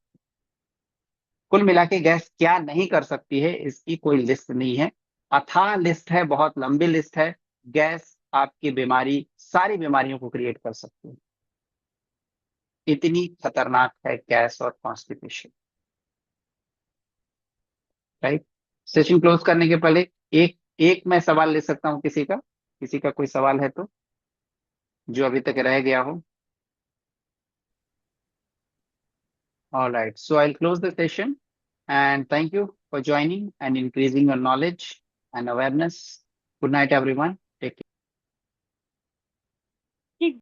कुल मिला के गैस क्या नहीं कर सकती है इसकी कोई लिस्ट नहीं है, अथाह लिस्ट है, बहुत लंबी लिस्ट है। गैस आपकी बीमारी, सारी बीमारियों को क्रिएट कर सकती है, इतनी खतरनाक है गैस और कॉन्स्टिपेशन। राइट। सेशन क्लोज करने के पहले एक एक मैं सवाल ले सकता हूं, किसी का कोई सवाल है तो, जो अभी तक रह गया हो। All right, so I'll close the session and thank you for joining and increasing your knowledge and awareness. Good night, everyone.